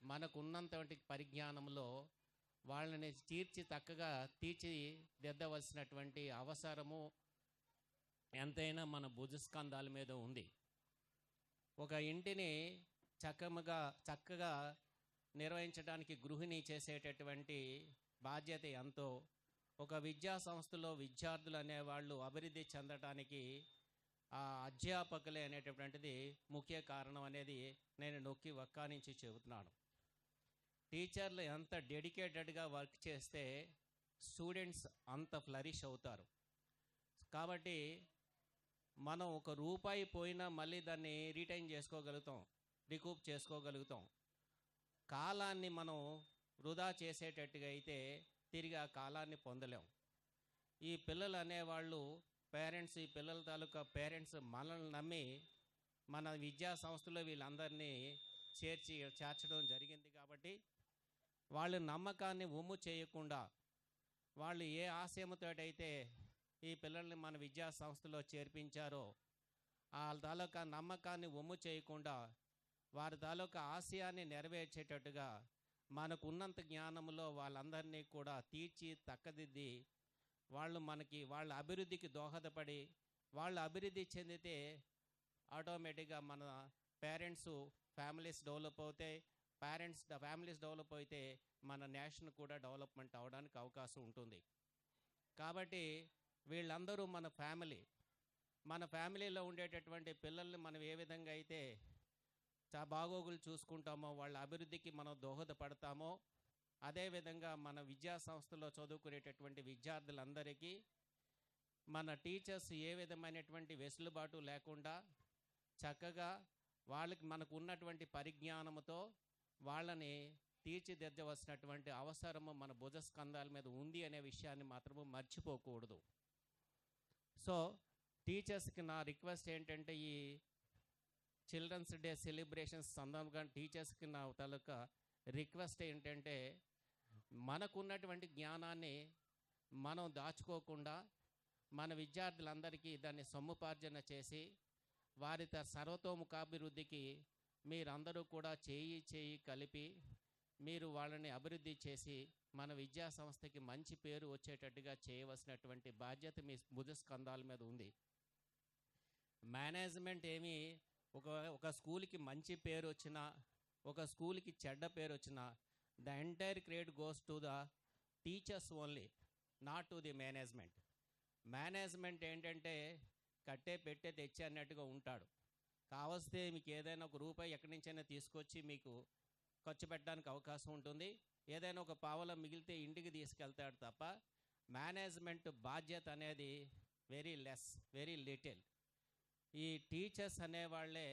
మనకున్నంతటి పరిజ్ఞానంలో వాళ్ళని చక్కగా తీర్చిదిద్దవలసినటువంటి అవసరము ఎంతైనా మన భుజస్కంధాల మీద ఉంది. ఒక ఇంటిని చక్కగా నిర్వహించడానికి గృహిణి చేసేటటువంటి బాధ్యత ఎంతో, ఒక విద్యా సంస్థలో విద్యార్థులు అనేవాళ్ళు అభివృద్ధి చెందడానికి ఆ అధ్యాపకులే అనేటటువంటిది ముఖ్య కారణం అనేది నేను నొక్కి వక్కానించి చెబుతున్నాను. టీచర్లు ఎంత డెడికేటెడ్గా వర్క్ చేస్తే స్టూడెంట్స్ అంత ఫ్లరిష్ అవుతారు. కాబట్టి మనం ఒక రూపాయి పోయినా మళ్ళీ దాన్ని రిటైన్ చేసుకోగలుగుతాం, రికూప్ చేసుకోగలుగుతాం. కాలాన్ని మనం వృధా చేసేటట్టుగా అయితే తిరిగి ఆ కాలాన్ని పొందలేం. ఈ పిల్లలు అనేవాళ్ళు పేరెంట్స్, ఈ పిల్లల తాలూకా పేరెంట్స్ మనల్ని నమ్మి మన విద్యా సంస్థలో వీళ్ళందరినీ చేర్చడం జరిగింది. కాబట్టి వాళ్ళ నమ్మకాన్ని ఒమ్ము చేయకుండా, వాళ్ళు ఏ ఆశయంతోటైతే ఈ పిల్లల్ని మన విద్యా సంస్థలో చేర్పించారో ఆ తాలూకా నమ్మకాన్ని ఒమ్ము చేయకుండా వారి తాలూకా ఆశయాన్ని నెరవేర్చేటట్టుగా మనకు ఉన్నంత జ్ఞానంలో వాళ్ళందరినీ కూడా చక్కదిద్ది వాళ్ళ అభివృద్ధికి దోహదపడి వాళ్ళు అభివృద్ధి చెందితే ఆటోమేటిక్గా మన ఫ్యామిలీస్ డెవలప్ అవుతాయి. ఫ్యామిలీస్ డెవలప్ అయితే మన నేషన్ కూడా డెవలప్మెంట్ అవడానికి అవకాశం ఉంటుంది. కాబట్టి వీళ్ళందరూ మన ఫ్యామిలీలో ఉండేటటువంటి పిల్లల్ని మనం ఏ విధంగా అయితే బాగోగులు చూసుకుంటామో, వాళ్ళ అభివృద్ధికి మనం దోహదపడతామో, అదేవిధంగా మన విద్యా సంస్థలో చదువుకునేటటువంటి విద్యార్థులందరికీ మన టీచర్స్ ఏ విధమైనటువంటి వెసులుబాటు లేకుండా చక్కగా మనకు ఉన్నటువంటి పరిజ్ఞానంతో వాళ్ళని తీర్చిదిద్దవలసినటువంటి అవసరము మన భుజస్కంధాల మీద ఉంది అనే విషయాన్ని మాత్రము మర్చిపోకూడదు. సో టీచర్స్కి నా రిక్వెస్ట్ ఏంటంటే, ఈ చిల్డ్రన్స్ డే సెలబ్రేషన్స్ సందర్భంగా టీచర్స్కి నా తాలూకా రిక్వెస్ట్ ఏంటంటే, మనకున్నటువంటి జ్ఞానాన్ని మనం దాచుకోకుండా మన విద్యార్థులందరికీ దాన్ని సొమ్ముపార్జన చేసి వారి సర్వతోముఖాభివృద్ధికి మీరందరూ కూడా చేయి కలిపి మీరు వాళ్ళని అభివృద్ధి చేసి మన విద్యా సంస్థకి మంచి పేరు వచ్చేటట్టుగా చేయవలసినటువంటి బాధ్యత మీ భుజస్కంధాల మీద ఉంది. మేనేజ్మెంట్ ఏమీ ఒక స్కూల్కి మంచి పేరు వచ్చినా, ఒక స్కూల్కి చెడ్డ పేరు వచ్చినా, the entire credit goes to the teachers only, not to the management. Management ఏంటంటే పెట్టే తెచ్చే అన్నట్టుగా ఉంటాడు. కావస్తే మీకు ఏదైనా ఒక రూపాయి ఎక్కడి నుంచైనా తీసుకొచ్చి మీకు ఖర్చు పెట్టడానికి అవకాశం ఉంటుంది. ఏదైనా ఒక పావలా మిగిలితే ఇంటికి తీసుకెళ్తాడు తప్ప మేనేజ్మెంట్ బాధ్యత అనేది వెరీ లిటిల్. ఈ టీచర్స్ అనేవాళ్ళే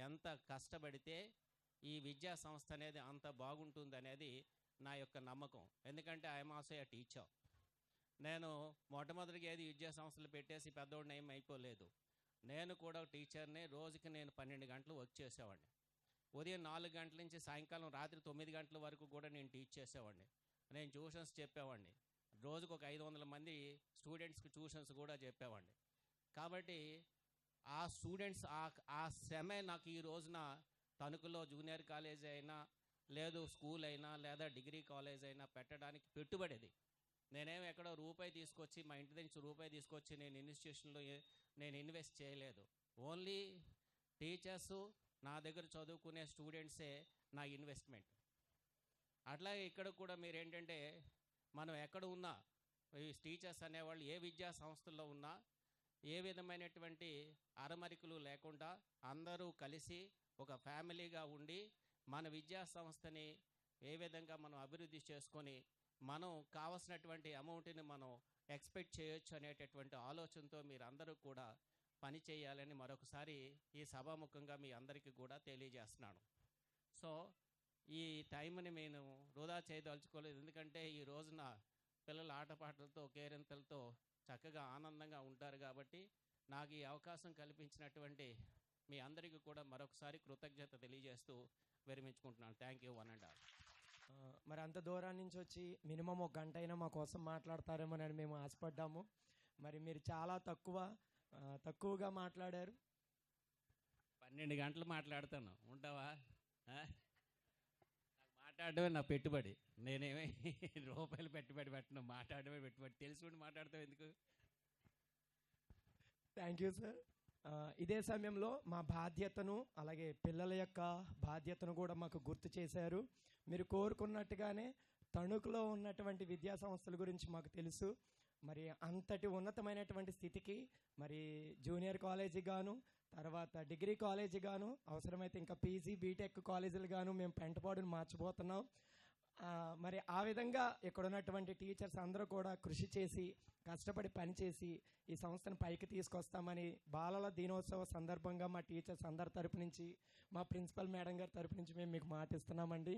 ఎంత కష్టపడితే ఈ విద్యా సంస్థ అనేది అంత బాగుంటుంది అనేది నా యొక్క నమ్మకం. ఎందుకంటే ఐఎమ్ ఆల్సో ఏ టీచర్. నేను మొట్టమొదటిగా ఏది విద్యా సంస్థలు పెట్టేసి పెద్దోడిని ఏం అయిపోలేదు. నేను కూడా టీచర్ని. రోజుకి నేను 12 గంటలు వర్క్ చేసేవాడిని. ఉదయం 4 గంటల నుంచి సాయంకాలం రాత్రి 9 గంటల వరకు కూడా నేను టీచ్ చేసేవాడిని. నేను ట్యూషన్స్ చెప్పేవాడిని. రోజుకు ఒక 500 మంది స్టూడెంట్స్కి ట్యూషన్స్ కూడా చెప్పేవాడిని. కాబట్టి ఆ స్టూడెంట్స్ ఆ శ్రమే నాకు ఈ రోజున తణుకులో జూనియర్ కాలేజ్ అయినా, లేదు స్కూల్ అయినా, లేదా డిగ్రీ కాలేజ్ అయినా పెట్టడానికి పెట్టుబడేది. నేనేమి ఎక్కడో రూపాయి తీసుకొచ్చి, మా ఇంటి నుంచి రూపాయి తీసుకొచ్చి నేను ఇన్స్టిట్యూషన్లో నేను ఇన్వెస్ట్ చేయలేదు. ఓన్లీ టీచర్సు, నా దగ్గర చదువుకునే స్టూడెంట్సే నా ఇన్వెస్ట్మెంట్. అట్లాగే ఇక్కడ కూడా మీరు ఏంటంటే, మనం ఎక్కడ ఉన్నా ఈ టీచర్స్ అనేవాళ్ళు ఏ విద్యా సంస్థల్లో ఉన్నా ఏ విధమైనటువంటి అరమరికలు లేకుండా అందరూ కలిసి ఒక ఫ్యామిలీగా ఉండి మన విద్యా సంస్థని ఏ విధంగా మనం అభివృద్ధి చేసుకొని మనం కావలసినటువంటి అమౌంట్ని మనం ఎక్స్పెక్ట్ చేయొచ్చు అనేటటువంటి ఆలోచనతో మీరు అందరూ కూడా పని చేయాలని మరొకసారి ఈ సభాముఖంగా మీ అందరికీ కూడా తెలియజేస్తున్నాను. సో ఈ టైంని నేను వృధా చేయదలుచుకోలేదు, ఎందుకంటే ఈ రోజున పిల్లల ఆటపాటలతో కేరింతలతో చక్కగా ఆనందంగా ఉంటారు కాబట్టి నాకు ఈ అవకాశం కల్పించినటువంటి మీ అందరికీ కూడా మరొకసారి కృతజ్ఞత తెలియజేస్తూ విరమించుకుంటున్నాను. Thank you one and all. మరి అంత దూరం నుంచి వచ్చి మినిమం ఒక గంట అయినా మా కోసం మాట్లాడతారేమోనని మేము ఆశపడ్డాము. మరి మీరు చాలా తక్కువగా మాట్లాడారు. 12 గంటలు మాట్లాడతాను, ఉంటావా? నాకు మాట్లాడడమే నా పెట్టుబడి, నేనేమి రూపాయలు పెట్టుబడి పెట్టను, మాట్లాడడమే పెట్టుబడి. తెలుసుకుంటూ మాట్లాడతావు ఎందుకు? Thank you sir. ఇదే సమయంలో మా బాధ్యతను అలాగే పిల్లల యొక్క బాధ్యతను కూడా మాకు గుర్తు చేశారు. మీరు కోరుకున్నట్టుగానే తణుకులో ఉన్నటువంటి విద్యా సంస్థల గురించి మాకు తెలుసు. మరి అంతటి ఉన్నతమైనటువంటి స్థితికి మరి జూనియర్ కాలేజీ గాను, తర్వాత డిగ్రీ కాలేజీ గాను, అవసరమైతే ఇంకా పీజీ బీటెక్ కాలేజీలు గాను మేము పెంటపాడును మార్చిపోతున్నాం. మరి ఆ విధంగా ఇక్కడ ఉన్నటువంటి టీచర్స్ అందరూ కూడా కృషి చేసి కష్టపడి పనిచేసి ఈ సంస్థను పైకి తీసుకొస్తామని బాలల దినోత్సవ సందర్భంగా మా టీచర్స్ అందరి తరపు నుంచి, మా ప్రిన్సిపల్ మేడం గారి తరపు నుంచి మేము మీకు మాటిస్తున్నామండి.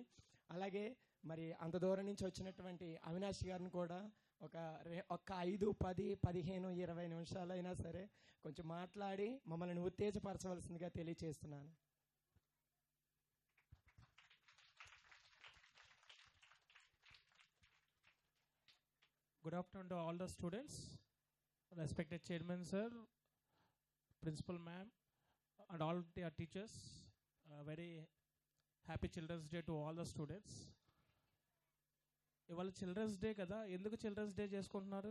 అలాగే మరి అంత దూరం నుంచి వచ్చినటువంటి అవినాష్ గారిని కూడా ఒక 5, 10, 15, 20 నిమిషాలైనా సరే కొంచెం మాట్లాడి మమ్మల్ని ఉత్తేజపరచవలసిందిగా తెలియజేస్తున్నాను. Good afternoon to all the students, respected chairman sir, principal ma'am, and all their teachers. Very happy Children's Day to all the students. ఇవాళ చిల్డ్రన్స్ డే కదా, ఎందుకు చిల్డ్రన్స్ డే చేసుకుంటున్నారు?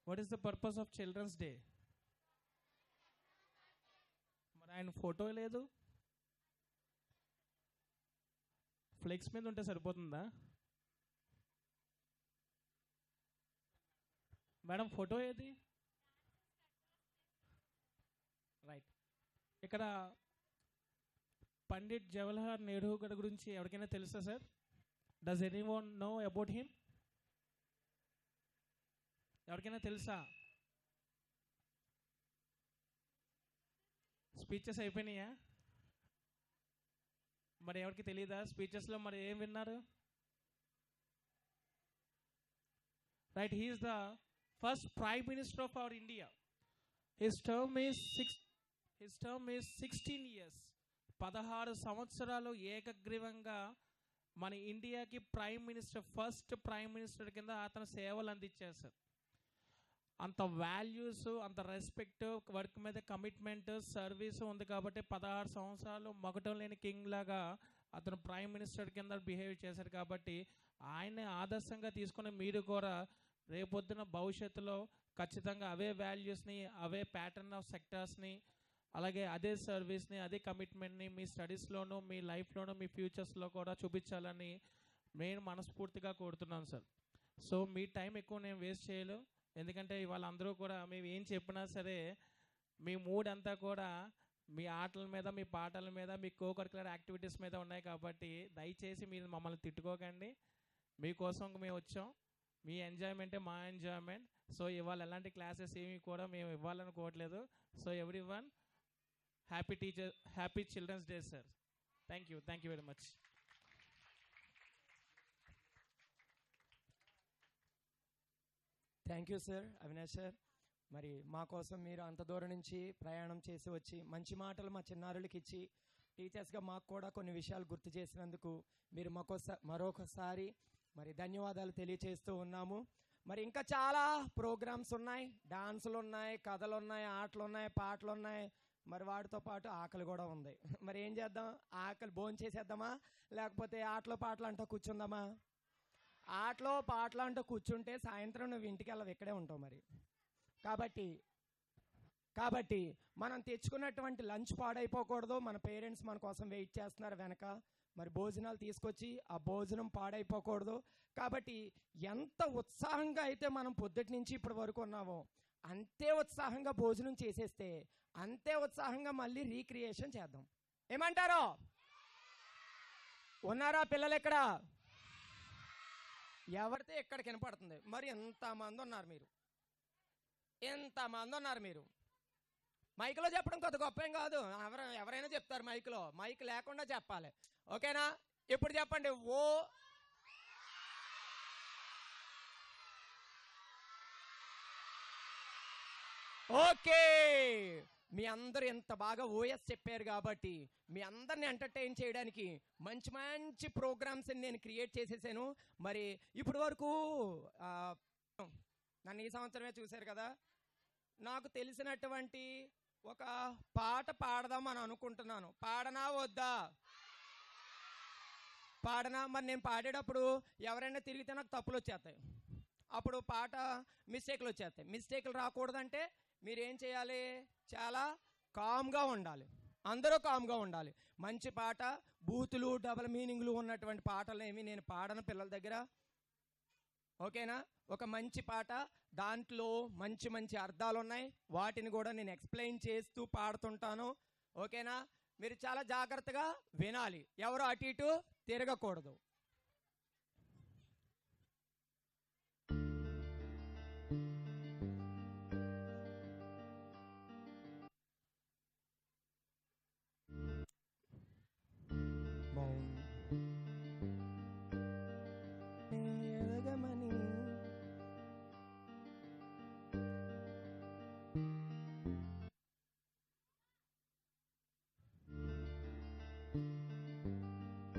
What is the purpose of children's day? మరి ఆయన photo లేదు, flex మీద ఉంటే సరిపోతుందా? మేడం ఫోటో ఏది? రైట్. ఇక్కడ పండిట్ జవహర్లాల్ నెహ్రూ గారి గురించి ఎవరికైనా తెలుసా sir? Does anyone know about him? ఎవరికైనా తెలుసా? స్పీచెస్ అయిపోయినాయా? మరి ఎవరికి తెలియదా స్పీచెస్లో? మరి ఏం విన్నారు? Right, he is the first prime minister of our India. His term is 16 years. 16 సంవత్సరాలు ఏకగ్రీవంగా మన ఇండియాకి prime minister, first prime minister కింద అతను సేవలు అందించారు సార్. అంత వాల్యూస్, అంత రెస్పెక్ట్, వర్క్ మీద కమిట్మెంట్, సర్వీస్ ఉంది కాబట్టి 16 సంవత్సరాలు మగటం లేని కింగ్ లాగా అతను ప్రైమ్ మినిస్టర్ కింద బిహేవ్ చేశారు. కాబట్టి ఆయన్ని ఆదర్శంగా తీసుకుని మీరు కూడా రేపొద్దున భవిష్యత్తులో ఖచ్చితంగా అవే వాల్యూస్ని, అవే ప్యాటర్న్ ఆఫ్ సెక్టార్స్ని, అలాగే అదే సర్వీస్ని, అదే కమిట్మెంట్ని మీ స్టడీస్లోనూ, మీ లైఫ్లోనూ, మీ ఫ్యూచర్స్లో కూడా చూపించాలని నేను మనస్ఫూర్తిగా కోరుతున్నాను సార్. సో మీ టైం ఎక్కువ నేను వేస్ట్ చేయలేదు, ఎందుకంటే ఇవాళ అందరూ కూడా మేము ఏం చెప్పినా సరే మీ మూడ్ అంతా కూడా మీ ఆటల మీద, మీ పాటల మీద, మీ కరికులర్ యాక్టివిటీస్ మీద ఉన్నాయి. కాబట్టి దయచేసి మీరు మమ్మల్ని తిట్టుకోకండి. మీకోసం మేము వచ్చాం, మీ ఎంజాయ్మెంటే మా ఎంజాయ్మెంట్. సో ఇవాళ ఎలాంటి క్లాసెస్ ఏమి కూడా మేము ఇవ్వాలనుకోవట్లేదు. So everyone happy children's day sir. Thank you very much. Thank you sir, Avinash sir. మరి మా కోసం మీరు అంత దూరం నుంచి ప్రయాణం చేసి వచ్చి మంచి మాటలు మా చిన్నారులకి ఇచ్చి టీచర్స్గా మాకు కూడా కొన్ని విషయాలు గుర్తు చేసినందుకు మీరు మరొకసారి మరి ధన్యవాదాలు తెలియచేస్తూ ఉన్నాము. మరి ఇంకా చాలా ప్రోగ్రామ్స్ ఉన్నాయి, డాన్సులు ఉన్నాయి, కథలు ఉన్నాయి, ఆటలు ఉన్నాయి, పాటలు ఉన్నాయి. మరి వాటితో పాటు ఆకలి కూడా ఉంది. మరి ఏం చేద్దాం? ఆకలి భోజనం చేసేద్దామా, లేకపోతే ఆటలు పాటలు అంటూ కూర్చుందామా? ఆటలో పాటలు అంటూ కూర్చుంటే సాయంత్రం నువ్వు ఇంటికి వెళ్ళవు, ఇక్కడే ఉంటావు. మరి కాబట్టి మనం తెచ్చుకున్నటువంటి లంచ్ పాడైపోకూడదు. మన పేరెంట్స్ మన కోసం వెయిట్ చేస్తున్నారు వెనక. మరి భోజనాలు తీసుకొచ్చి ఆ భోజనం పాడైపోకూడదు. కాబట్టి ఎంత ఉత్సాహంగా అయితే మనం పొద్దుటి నుంచి ఇప్పటి వరకు ఉన్నామో అంతే ఉత్సాహంగా భోజనం చేసేస్తే అంతే ఉత్సాహంగా మళ్ళీ రీక్రియేషన్ చేద్దాం. ఏమంటారు? ఉన్నారా పిల్లలు? ఎక్కడ ఎవరితే ఎక్కడ కనపడుతుంది? మరి ఎంతమంది ఉన్నారు మీరు? ఎంతమంది ఉన్నారు మీరు? మైక్లో చెప్పడం కొద్ది గొప్ప ఏం కాదు. ఎవరైనా చెప్తారు మైక్లో. మైక్ లేకుండా చెప్పాలి. ఓకేనా? ఇప్పుడు చెప్పండి. ఓ ఓకే. మీ అందరూ ఎంత బాగా ఓఎస్ చెప్పారు కాబట్టి మీ అందరిని ఎంటర్టైన్ చేయడానికి మంచి మంచి ప్రోగ్రామ్స్ నేను క్రియేట్ చేసేసాను. మరి ఇప్పటి వరకు నన్ను ఈ సంవత్సరమే చూశారు కదా. నాకు తెలిసినటువంటి ఒక పాట పాడదామని అనుకుంటున్నాను. పాడనా వద్దా? పాడనా? మరి నేను పాడేటప్పుడు ఎవరైనా తిరిగితే నాకు తప్పులు వచ్చేస్తాయి. అప్పుడు పాట మిస్టేక్లు వచ్చేస్తాయి. మిస్టేక్లు రాకూడదంటే మీరేం చేయాలి? చాలా కామ్గా ఉండాలి. అందరూ కామ్గా ఉండాలి. మంచి పాట, బూతులు డబల్ మీనింగ్లు ఉన్నటువంటి పాటలు ఏమి నేను పాడను పిల్లల దగ్గర. ఓకేనా? ఒక మంచి పాట, దాంట్లో మంచి మంచి అర్థాలు ఉన్నాయి. వాటిని కూడా నేను ఎక్స్ప్లెయిన్ చేస్తూ పాడుతుంటాను. ఓకేనా? మీరు చాలా జాగ్రత్తగా వినాలి. ఎవరు అటు ఇటు తిరగకూడదు.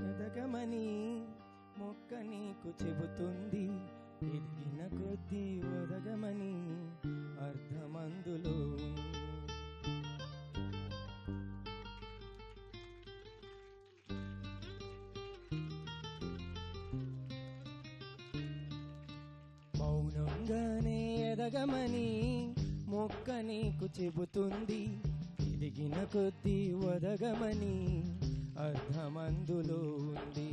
ఎదగమని మొక్క నీకు చెబుతుంది, ఎదిగిన కొద్దీ ఒదగమని అర్థమందులో. మౌనంగానే ఎదగమని మొక్క నీకు చెబుతుంది, ఎదిగిన కొద్దీ ఒదగమని అర్థమందులో ఉంది.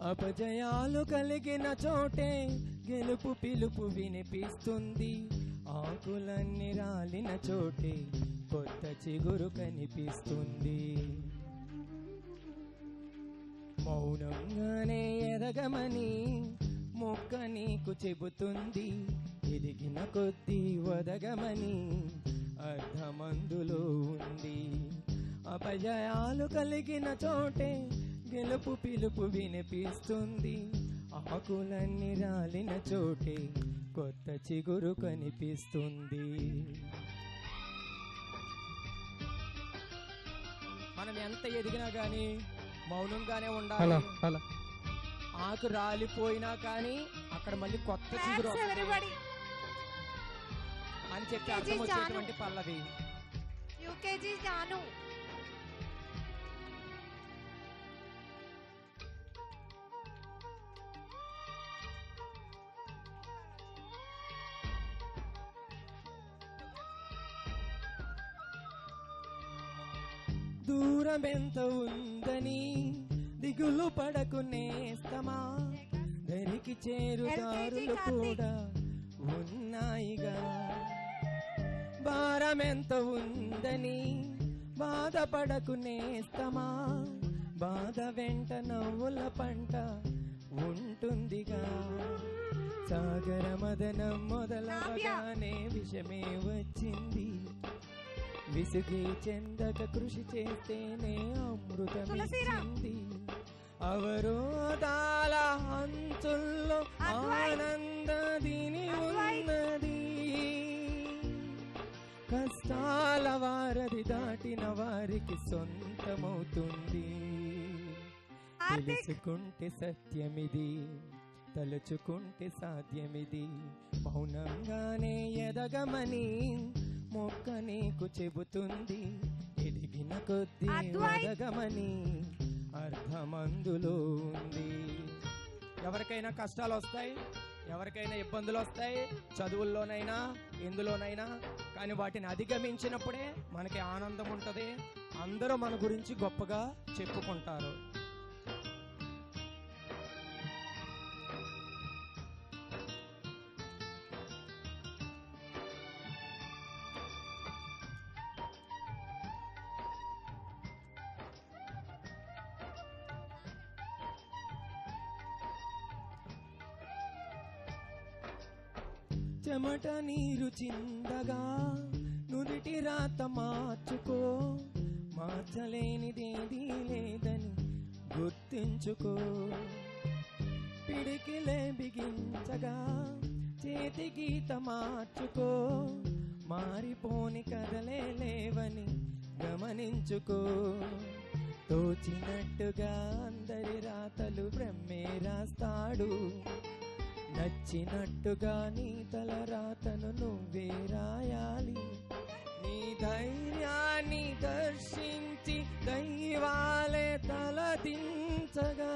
అపజయాలు కలిగిన చోటే గెలుపు పిలుపు వినిపిస్తుంది. ఆకులన్నీ రాలిన చోటే కొత్త చిగురు కనిపిస్తుంది. మౌనంగానే ఎదగమని మొక్క నీకు చెబుతుంది, ఎదిగిన కొద్దీ ఒదగమని అర్థమందులో ఉంది. అపజయాలు కలిగిన చోటే గెలుపు పిలుపు వినిపిస్తుంది. ఆకులన్నీ రాలిన చోటే కొత్త చిగురు కనిపిస్తుంది. మనం ఎంత ఎదిగినా కానీ మౌనంగానే ఉండాలి. ఆకు రాలిపోయినా కానీ అక్కడ మళ్ళీ కొత్త చిగురు అని చెప్పి అర్థం వచ్చేటువంటి పల్లవి. యూకేజీ జాను. దూరం ఎంత ఉందని దిగులు పడకు నేస్తమా, దరికి చేరుదారులు కూడా ఉన్నాయిగా. భారం ఎంత ఉందని బాధపడకు నేస్తమా, బాధ వెంట నవ్వుల పంట ఉంటుందిగా. సాగర మదనం మొదలవగానే విషమే వచ్చింది, విసుగే చెందక కృషి చేస్తేనే అమృతమిచ్చింది. అవరోధాల అంచుల్లో ఆనంద దిని ఉన్నది, కష్టాల వారధి దాటిన వారికి సొంతమవుతుంది. తెలుసుకుంటే సత్యమిది, తలుచుకుంటే సాధ్యమిది. మౌనంగానే ఎదగమని మొక్క నీకు చెబుతుంది, ఎదిగిన కొద్దీ ఎదగమని అర్థమందులో ఉంది. ఎవరికైనా కష్టాలు వస్తాయి, ఎవరికైనా ఇబ్బందులు వస్తాయి, చదువుల్లోనైనా ఎందులోనైనా. కానీ వాటిని అధిగమించినప్పుడే మనకి ఆనందం ఉంటుంది, అందరూ మన గురించి గొప్పగా చెప్పుకుంటారు. చెమట నీరు చిందగా నుదిటి రాత మార్చుకో, మార్చలేనిదేదీ లేదని గుర్తించుకో. పిడికిలే బిగించగా చేతి గీత మార్చుకో, మారిపోని కదలే లేవని గమనించుకో. తోచినట్టుగా అందరి రాతలు బ్రహ్మే రాస్తాడు, నచ్చినట్టుగా నీ తల రాతను నువ్వే రాయాలి. నీ ధైర్యాన్ని దర్శించి దైవాలే తలదించగా,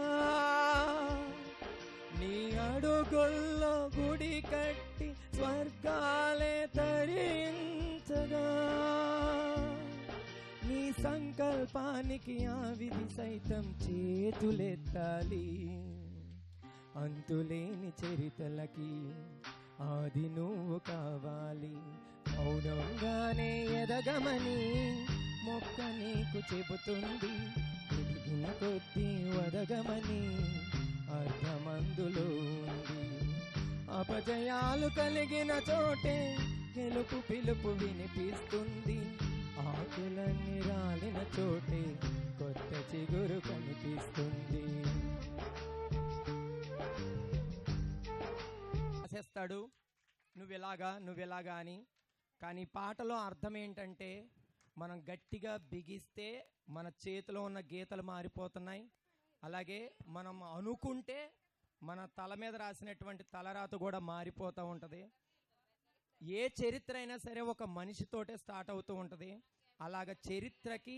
నీ అడుగుల్లో గుడి కట్టి స్వర్గాలే తరించగా, నీ సంకల్పానికి ఆ విధి సైతం చేతులెత్తాలి. అంతులేని చరితలకి ఆది నువ్వు కావాలి. మౌనంగానే ఎదగమని మొక్క నీకు చెబుతుంది, ఎదిగిన కొద్దీ వదగమని అర్థమందులో ఉంది. అపజయాలు కలిగిన చోటే గెలుపు పిలుపు వినిపిస్తుంది, ఆకులన్నీ రాలిన చోటే కొత్త చిగురు కనిపిస్తుంది. చేస్తాడు నువ్వెలాగా అని. కానీ పాటలో అర్థం ఏంటంటే, మనం గట్టిగా బిగిస్తే మన చేతిలో ఉన్న గీతలు మారిపోతున్నాయి. అలాగే మనం అనుకుంటే మన తల మీద రాసినటువంటి తలరాత కూడా మారిపోతూ ఉంటుంది. ఏ చరిత్ర అయినా సరే ఒక మనిషితోటే స్టార్ట్ అవుతూ ఉంటుంది. అలాగ చరిత్రకి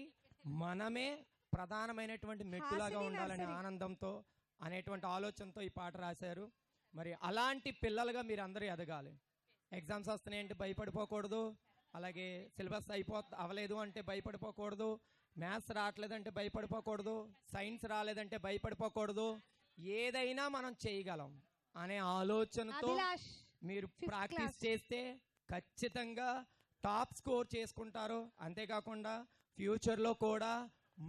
మనమే ప్రధానమైనటువంటి మెట్టులాగా ఉండాలనే ఆనందంతో అనేటువంటి ఆలోచనతో ఈ పాట రాశారు. మరి అలాంటి పిల్లలుగా మీరు అందరూ ఎదగాలి. ఎగ్జామ్స్ వస్తున్నాయంటే భయపడిపోకూడదు, అలాగే సిలబస్ అవ్వలేదు అంటే భయపడిపోకూడదు, మ్యాథ్స్ రావట్లేదంటే భయపడిపోకూడదు, సైన్స్ రాలేదంటే భయపడిపోకూడదు. ఏదైనా మనం చేయగలం అనే ఆలోచనతో మీరు ప్రాక్టీస్ చేస్తే ఖచ్చితంగా టాప్ స్కోర్ చేసుకుంటారు. అంతేకాకుండా ఫ్యూచర్లో కూడా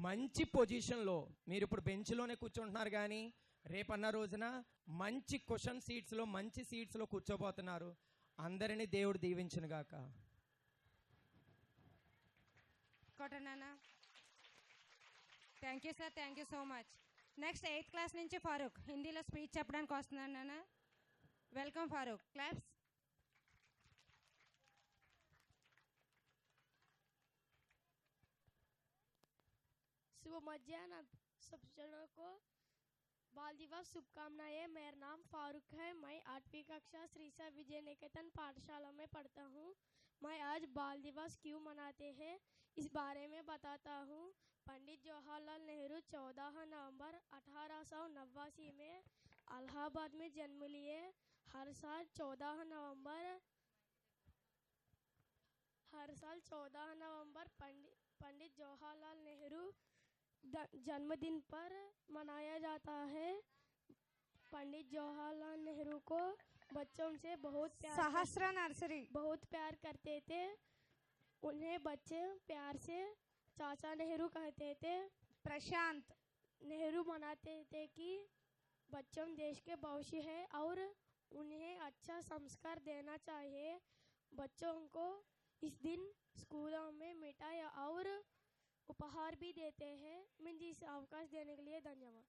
మంచి పొజిషన్లో, మీరు ఇప్పుడు బెంచ్లోనే కూర్చుంటున్నారు కానీ రేపన్న రోజున మంచి క్వశ్చన్ సీట్స్లో మంచి సీట్స్లో కూర్చోబోతున్నారు. అందరినీ దేవుడు దీవించును గాక. Thank you sir, thank you so much. Next 8th class నుంచి ఫారూక్ హిందీలో స్పీచ్ చెప్పడానికి వస్తున్నాను నాన్న. వెల్కమ్ ఫారూక్. క్లాప్స్. शुभ मध्याह्न सब जनों को बाल दिवस शुभकामनाएं। मेरा नाम फारूक है। मैं 8वीं कक्षा श्री सा विजय निकेतन पाठशाला में पढ़ता हूँ। मैं आज बाल दिवस क्यों मनाते हैं इस बारे में बताता हूँ। पंडित जवाहरलाल नेहरू 14 नवंबर 1889 में इलाहाबाद में जन्म लिए। हर साल 14 नवंबर पंडित जवाहरलाल नेहरू जन्मदिन पर मनाया जाता है। पंडित जवाहरलाल नेहरू को बच्चों से बहुत प्यार करते थे। उन्हें बच्चे प्यार से चाचा नेहरू कहते थे। प्रशांत नेहरू मनाते थे कि बच्चों देश के भविष्य है और उन्हें अच्छा संस्कार देना चाहिए। बच्चों को इस दिन स्कूलों में मिठाई और उपहार भी देते हैं। मुझे इस अवकाश देने के लिए धन्यवाद।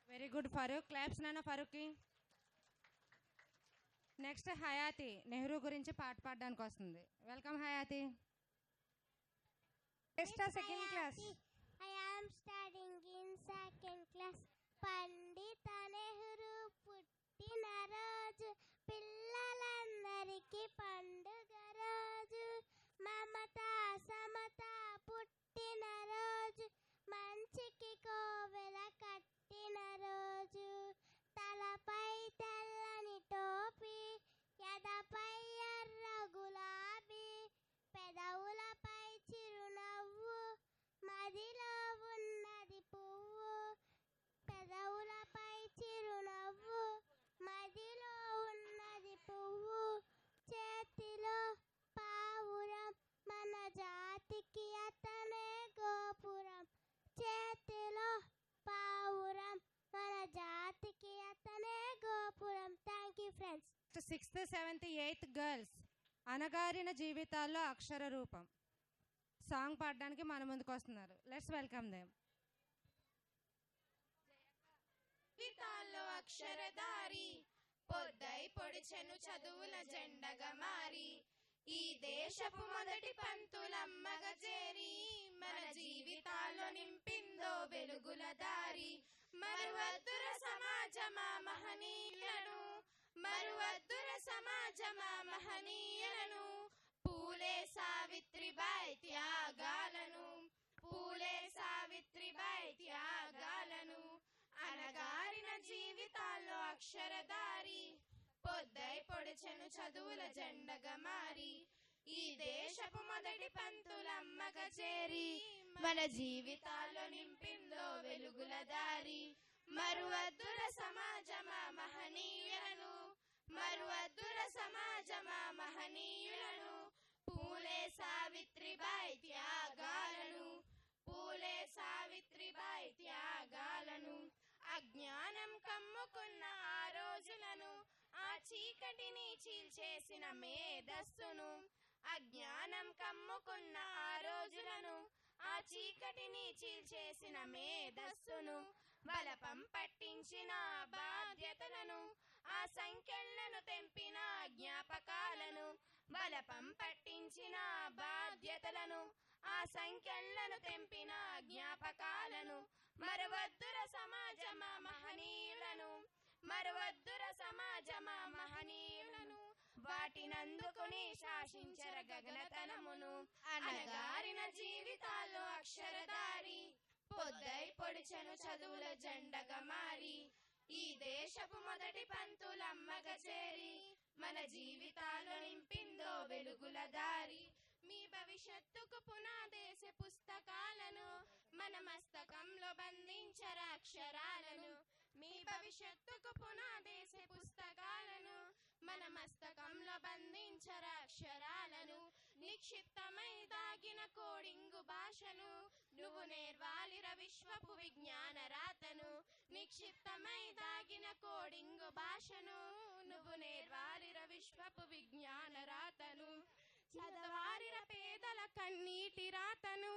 Very good Farooq. క్లాప్స్ నాన్న ఫారూక్కి. నెక్స్ట్ హయాతి నెహ్రూ గురించి పాట పాడడానికి వస్తుంది. Welcome Hayathi. Second class. I am studying in second class. పండిత నెహ్రూ పుట్టిన రోజు పిల్లలందరికీ పండుగ రోజు. మమత సమత పుట్టిన రోజు, మంచికి కోవెల కట్టిన రోజు. తలపై తెల్లని టోపీ, ఎదపై ఎర్ర గులాబీ 6th, 7th, 8th గర్ల్స్ అనగారిన జీవితాల్లో అక్షర రూపం సాంగ్ పాడడానికి మన ముందుకు వస్తున్నారు. Let's welcome them. జీవితాల్లో అక్షరధారి పొద్దై పొడిచెను చదువుల జెండగా మారి ఈ దేశపు మొదటి పంతులమ్మగా చేరి మన జీవితాల్లో నింపిందో వెలుగుల దారి. మరువద్దుర సమాజమా మహనీయులను, మరువద్దుర సమాజమా మహనీయులను, పూలే సావిత్రిబాయి త్యాగాలను, పూలే సావిత్రిబాయి త్యాగాలను. అనగారిన జీవితాల్లో అక్షరధారి పొద్దై పొడిచెను చదువుల జెండగా మారి ఈ దేశపు మొదటి పంతులమ్మగా చేరి మన జీవితాల్లో నింపిందో వెలుగుల దారి. మరువద్దుర సమాజమా మహనీయులను, మరువద్దుర సమాజమా మహనీయులను, పూలే సావిత్రిబాయి త్యాగాలను, పూలే సావిత్రిబాయి త్యాగాలను. అజ్ఞానం కమ్ముకున్న ఆ రోజులను, ఆ చీకటిని చీల్చేసిన మేధస్సును, అజ్ఞానం కమ్ముకున్న ఆ రోజులను, ఆ చీకటిని చీల్చేసిన మేధస్సును, బలపం పట్టించిన బాధ్యతలను, ఆ సంఖ్యలను తెంపిన జ్ఞాపకాలను, బలపం పట్టించిన బాధ్యతలను, ఆ సంఖ్యలను తెంపిన జ్ఞాపకాలను. మరువద్దుర సమాజమా మహనీయులను, మరువద్దుర సమాజమా మహనీయులను, వాటినందుకుని శాసించర గగనతనమును. అనగారిన జీవితాల్లో అక్షరధారి పొద్దై పొడిచెను చదువుల జెండగా మారి ఈ దేశపు మొదటి పంతులమ్మగా చేరి మన జీవితాల్లో నింపిందో వెలుగుల దారి. మీ భవిష్యత్తుకు పునాదేశ పుస్తకాలను మన మస్తకంలో బంధించర అక్షరాలను. మీ భవిష్యత్తుకు పునాదేశ పుస్తకాలను మన మస్తకంలో బంధించర అక్షరాలను. నిక్షిప్తమై దాగిన కోడింగు భాషను నువ్వు నేర్వాలిర విశ్వపు విజ్ఞాన రాతను. నిక్షిప్తమై దాగిన కోడింగు భాషను నువ్వు నేర్వాలిర విశ్వపు విజ్ఞాన రాతను. చదవారిర పేదల కన్నీటి రాతను,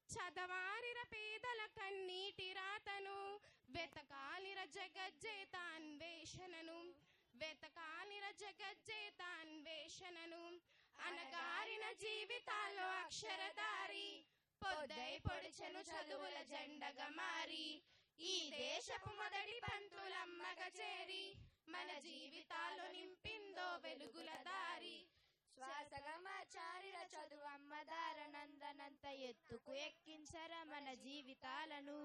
చదవారిర పేదల కన్నీటి రాతను, వెతకాలిర జగజ్జేత అన్వేషణను, వెతకాలిర జగజ్జేత అన్వేషణను. అనగారిన జీవితాల్లో అక్షరధారి పొద్దై పొడిచెను చదువుల జెండగా మారి ఈ దేశపు మొదటి పంతులమ్మగా చేరి మన జీవితాల్లో నింపిందో వెలుగుల దారి. శ్వాసగా మార్చారిర చదువమ్మ దారనందనంత ఎత్తుకు ఎక్కించర మన జీవితాలను.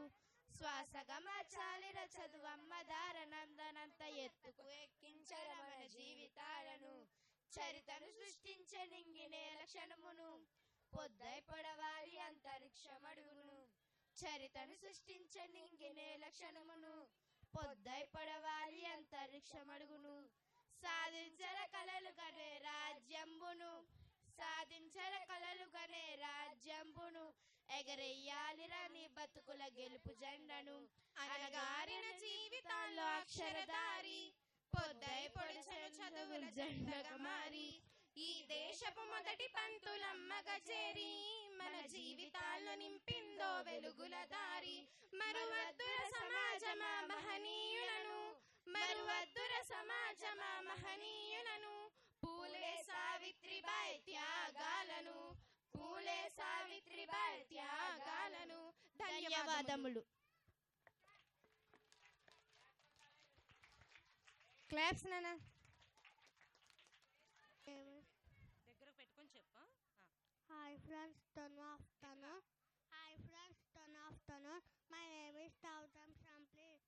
శ్వాసగా మార్చాలిర చదువమ్మ దారనందనంత ఎత్తుకు ఎక్కించర మన జీవితాలను. చరితను సృష్టించే నింగినేల క్షణమును పొద్దై పొడవాలి అంతరిక్షమడుగును. చరితను సృష్టించే నింగినేల క్షణమును పొద్దై పొడవాలి అంతరిక్షమడుగును. సాధించర కలలు గనే రాజ్యంబును, సాధించర కలలు గనే రాజ్యంబును, ఎగరెయ్యాలిరా నీ బతుకుల గెలుపు జెండను. అనగారిన జీవితాల్లో అక్షరధారి పొద్దై పొడిచెను చదువుల జెండగా మారి ఈ దేశపు మొదటి పంతులమ్మగా చేరి మన జీవితాల్లో నింపిందో వెలుగుల దారి. మరువద్దుర సమాజమా మహనీయులను, మరువద్దుర సమాజమా మహనీయులను, పూలే సావిత్రిబాయి త్యాగాలను, పూలే సావిత్రిబాయి త్యాగాలను. ధన్యవాదములు. క్లాప్స్ నాన్న. దగ్గర పెట్టుకొని చెప్పు. Hi friends, turn off, turn on. Hi friends, turn off, turn on. My name is Tautam Shampli.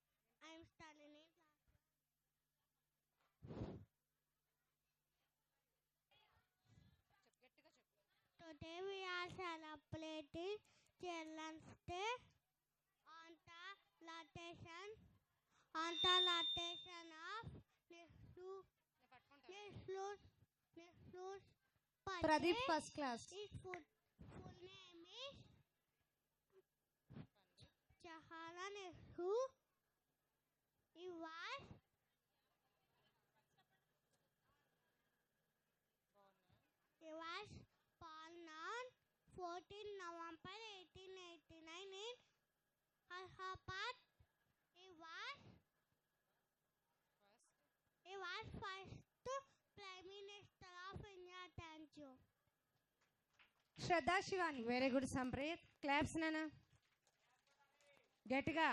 I am studying in class. Today we are celebrating Children's Day on the location of Nehru's Pradeep first class. His full name is Jawaharlal Nehru. He was 14 November 1889 in Allahabad. He was first Prime Minister of India. Thank you. Shraddha Shivani. Very good Sampreeth. Claps నానా గట్టిగా.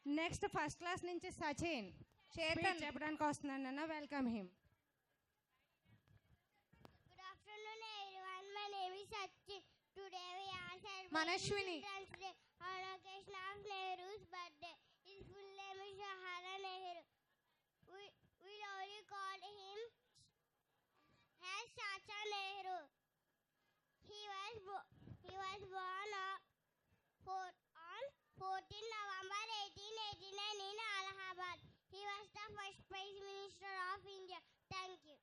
Next first class నుంచి సచిన్ చేతన్ చెప్పడానికి వస్తున్నాను నాన్న. Welcome him. Good afternoon, everyone. My name is Sachin. Today we are celebrating Manashwini. Children's Day on occasion of Nehru's birthday. His full name is Jawaharlal Nehru. We only called him as Chacha Nehru. He was born on 14 November 1889 in Allahabad. He was the first Prime Minister of India. Thank you.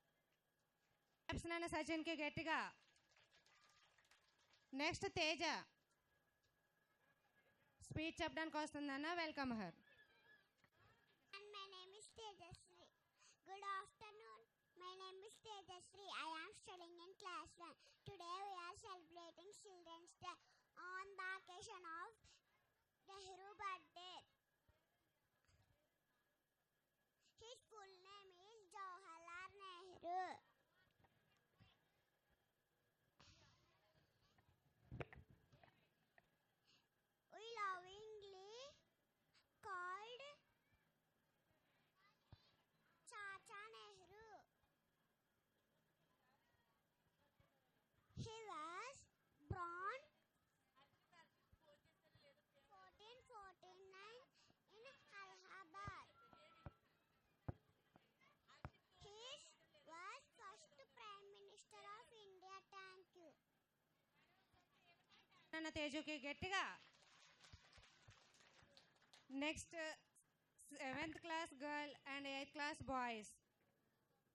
Claps నాన్న సచిన్కి గట్టిగా. Next Teja speech చెప్పడానికి వస్తుందన్న. Welcome her. And my name is Tejasri. Good afternoon. My name is Tejasri. I am studying in class 1. Today we are celebrating Children's Day on the occasion of Nehru birthday. His full name is Jawaharlal Nehru. We lovingly called Chacha Nehru. He was born 1449 in Allahabad. He was first Prime Minister of India. Thank you. నాన్న తేజుకి గట్టిగా. Next 7th class girl and 8th class boys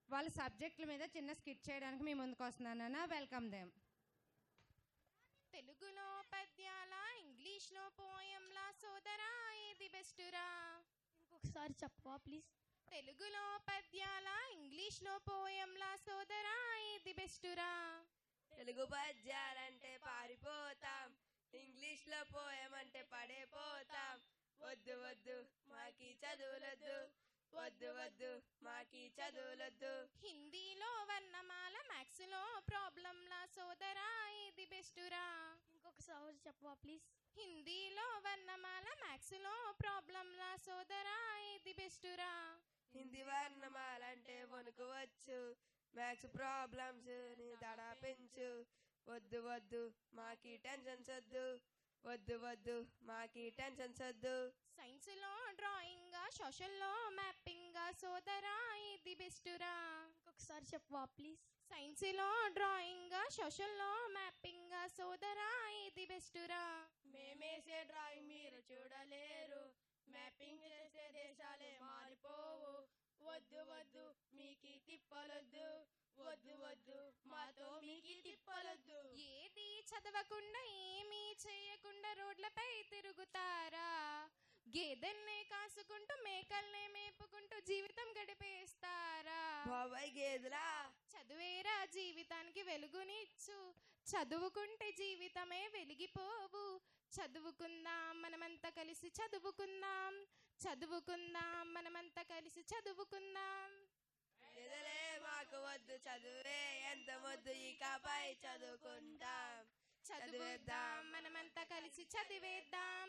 వాళ్ళ సబ్జెక్టుల మీద చిన్న skit చేయడానికి మీ ముందుకు వస్తున్నానన్న. Welcome them. తెలుగులో పద్యాల ఇంగ్లీష్లో పోయంలా సోదరా ఏది బెస్టురా. ఇంకొకసారి చెప్పవా ప్లీజ్. తెలుగులో పద్యాల ఇంగ్లీష్లో పోయంలా సోదరా ఏది బెస్టురా. తెలుగు పద్యాలంటే పారిపోతాం, ఇంగ్లీష్ లో పోయమంటే పడైపోతాం. వద్దు వద్దు మాకి చదువులొద్దు, వద్దు వద్దు మాకి చదువులొద్దు. హిందీలో వర్ణమాల మ్యాథ్స్లో ప్రాబ్లంలా సోదరా ఏది బెస్టురా. ఇంకొకసారి చెప్పవా ప్లీజ్. హిందీలో వర్ణమాల మ్యాథ్స్లో ప్రాబ్లంలా సోదరా ఏది బెస్టురా. హిందీ వర్ణమాలంటే వణుకువచ్చు, మ్యాథ్స్ ప్రాబ్లమ్స్ ని దడ పెంచు. వద్దు వద్దు మాకి టెన్షన్స్ వద్దు, వద్దు వద్దు మాకి టెన్షన్స్ వద్దు. సైన్స్లో డ్రాయింగ్ సోషల్లో మ్యాపింగ్ సోదరా ఏది బెస్టురా. ఇంకొకసారి చెప్పవా ప్లీజ్. సైన్స్లో డ్రాయింగ్ సోషల్లో మ్యాపింగ్ సోదరా ఏది బెస్టురా. మేమేసే డ్రాయింగ్ మీరు చూడలేరు, మ్యాపింగ్ చేసే దేశాలే మారిపోవు. వద్దు వద్దు మీకి తిప్పలొద్దు, వద్దు వద్దు మాతో మీకి తిప్పలొద్దు. ఏది చదవకుండా ఏమీ చేయకుండా రోడ్లపై తిరుగుతారా. గేదెల్నే కాసుకుంటూ మేకల్నే మేపుకుంటూ జీవితం గడిపేస్తారా. బాబాయ్ గేదెలా. చదువేరా జీవితానికి వెలుగునిచ్చు, చదువుకుంటే జీవితమే వెలిగిపోవు. చదువుకుందాం మనమంతా కలిసి చదువుకుందాం, చదువుకుందాం మనమంతా కలిసి చదువుకుందాం. ఎదలే మాకు వద్దు చదువే ఎంత వద్దు, ఇకపై చదువుకుంటాం. చదివేద్దాం మనమంతా కలిసి చదివేద్దాం,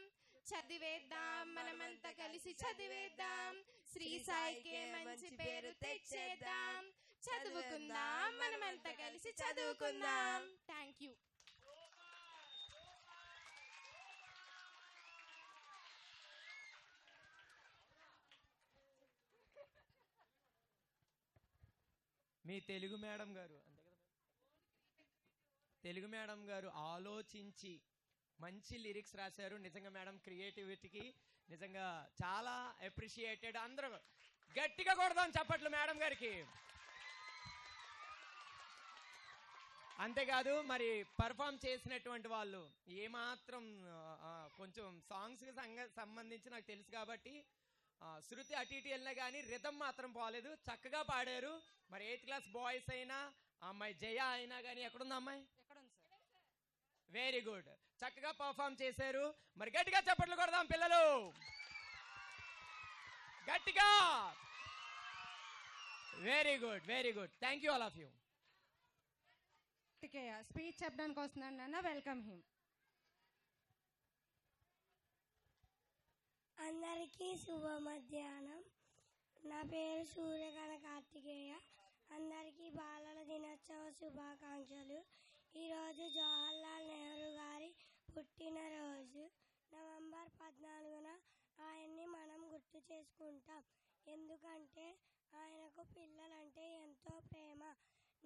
చదివేద్దాం మనమంతా కలిసి చదివేద్దాం. శ్రీ సాయికే మంచి పేరు తెచ్చేద్దాం. చదువుకుందాం మనమంతా కలిసి చదువుకుందాం. Thank you. Me Telugu madam గారు అంతే కదా, తెలుగు మేడం గారు ఆలోచించి మంచి లిరిక్స్ రాశారు. నిజంగా మేడం క్రియేటివిటీకి నిజంగా చాలా అప్రిషియేటెడ్. అందరూ గట్టిగా కొడదాం చప్పట్లు మేడం గారికి. అంతేకాదు మరి పర్ఫామ్ చేసినటువంటి వాళ్ళు ఏమాత్రం కొంచెం సాంగ్స్కి సంబంధించి నాకు తెలుసు కాబట్టి శృతి అటు ఇటు వెళ్ళినా కానీ రిథం మాత్రం పోలేదు, చక్కగా పాడారు. మరి 8th క్లాస్ బాయ్స్ అయినా అమ్మాయి జయ అయినా కానీ ఎక్కడుంది అమ్మాయి? ఎక్కడుంది సార్? వెరీ గుడ్, చక్కగా పర్ఫామ్ చేశారు. మరి గట్టిగా చప్పట్లు కొడదాం పిల్లలు, గట్టిగా. Very good, very good. Thank you all of you. Speech చెప్పడానికి వస్తున్నాను నాన్న, వెల్కమ్ హిమ్. అందరికీ శుభ మధ్యాహ్నం. నా పేరు సూర్యకళ కార్తికేయ. అందరికీ బాలల దినోత్సవ శుభాకాంక్షలు. ఈరోజు జవహర్లాల్ నెహ్రూ గారి పుట్టినరోజు. నవంబర్ 14న ఆయన్ని మనం గుర్తు చేసుకుంటాం. ఎందుకంటే ఆయనకు పిల్లలంటే ఎంతో ప్రేమ.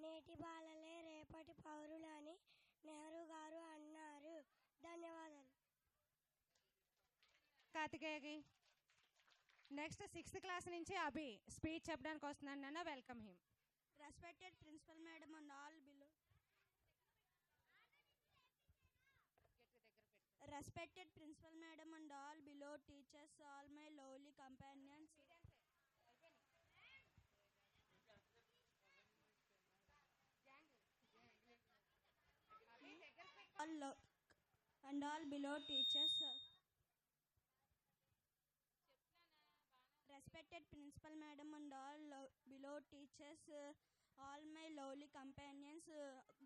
నేటి బాలలే రేపటి పౌరులని నెహ్రూ గారు అన్నారు. ధన్యవాదాలు. కార్తికేయకి నెక్స్ట్ 6th క్లాస్ నుంచి అభి స్పీచ్ చెప్పడానికి వస్తున్నాను నాన్న, welcome him. Respected principal madam and all below Respected Principal Madam and all below teachers, all my lovely companions, and all below teachers. Respected Principal Madam and all below teachers, all my lovely companions,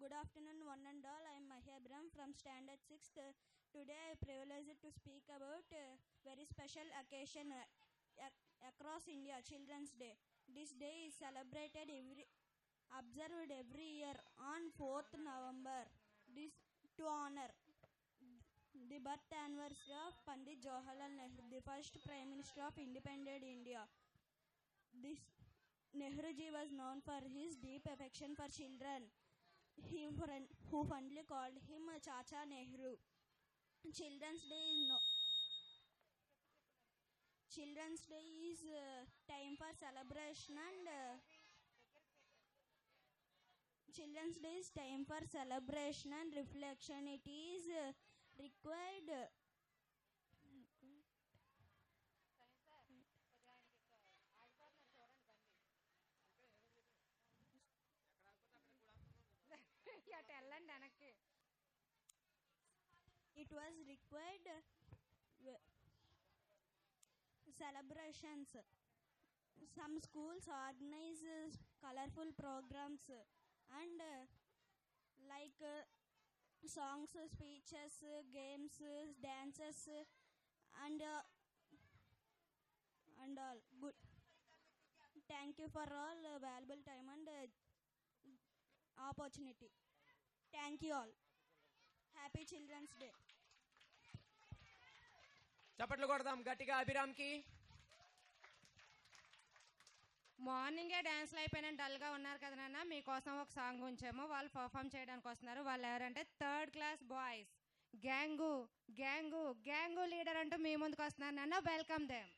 good afternoon one and all. I am Mahia Abram from Standard 6th. Today I am privileged to speak about very special occasion across India, Children's Day. This day is observed every year on 4th November. This to honor the birth anniversary of Pandit Jawaharlal Nehru, the first Prime Minister of independent India. This Nehruji was known for his deep affection for children, who fondly called him Chacha Nehru. Children's Day is time for celebration and Children's Day is time for celebration and reflection. It is required. It was required celebrations. Some schools organize colorful programs and like songs, speeches, games, dances, and all. Good. Thank you for all valuable time and opportunity. Thank you all. Happy Children's Day. చప్పట్లు కొడదాం గట్టిగా అభిరామ్కి. మార్నింగే డ్యాన్స్లు అయిపోయినా డల్గా ఉన్నారు కదా నాన్న, మీకోసం ఒక సాంగ్ ఉంచాము. వాళ్ళు పర్ఫామ్ చేయడానికి వస్తున్నారు. వాళ్ళు ఎవరంటే 3rd class boys, gang gang gang leader అంటూ మీ ముందుకు వస్తున్నారు నాన్న, వెల్కమ్ దెమ్.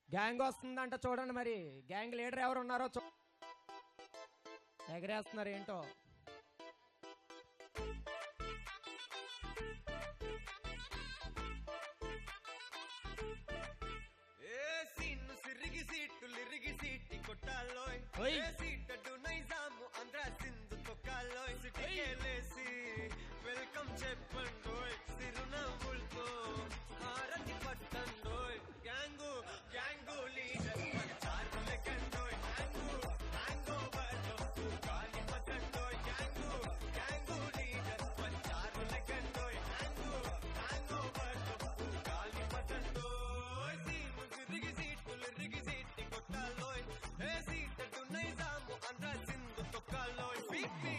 గ్యాంగ్ వస్తుందంట చూడండి, మరి గ్యాంగ్ లీడర్ ఎవరు ఉన్నారో ఎగరేస్తున్నారు ఏంటో. వెల్కమ్ చెప్పండోయ్ సిరునవ్వులతో హారతి పట్టండోయ్ గ్యాంగు గ్యాంగు లీడర్ చారు లెక్కండోయ్ గ్యాంగు గ్యాంగో బర్లో గాలి పట్టండోయ్ గ్యాంగు గ్యాంగు లీడర్ చారు లెక్కండోయ్ గ్యాంగు గ్యాంగో బర్లో గాలి పట్టండోయ్ సిరిగి సీట్టి కొట్టాలోయ్ ఏ సీటు నైజాము అంతా సింధు తొక్కాలోయ్ పీపీ.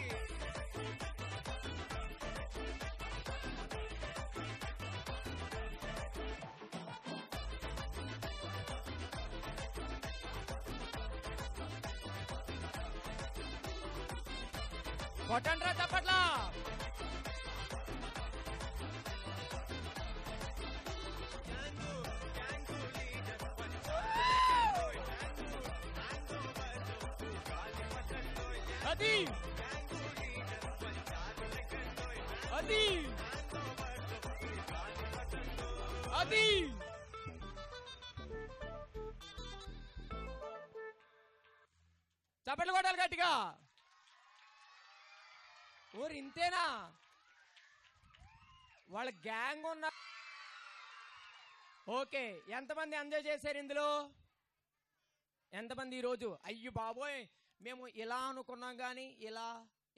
కొట్టండ్రా చప్పట్లా. అది అది అది చప్పట్లు కొట్టాలి గట్టిగా. ఊరు ఇంతేనా? వాళ్ళ గ్యాంగ్ ఉన్న. ఓకే, ఎంతమంది ఎంజాయ్ చేశారు ఇందులో? ఎంతమంది ఈరోజు అయ్యో బాబోయ్ మేము ఇలా అనుకున్నాం కానీ ఇలా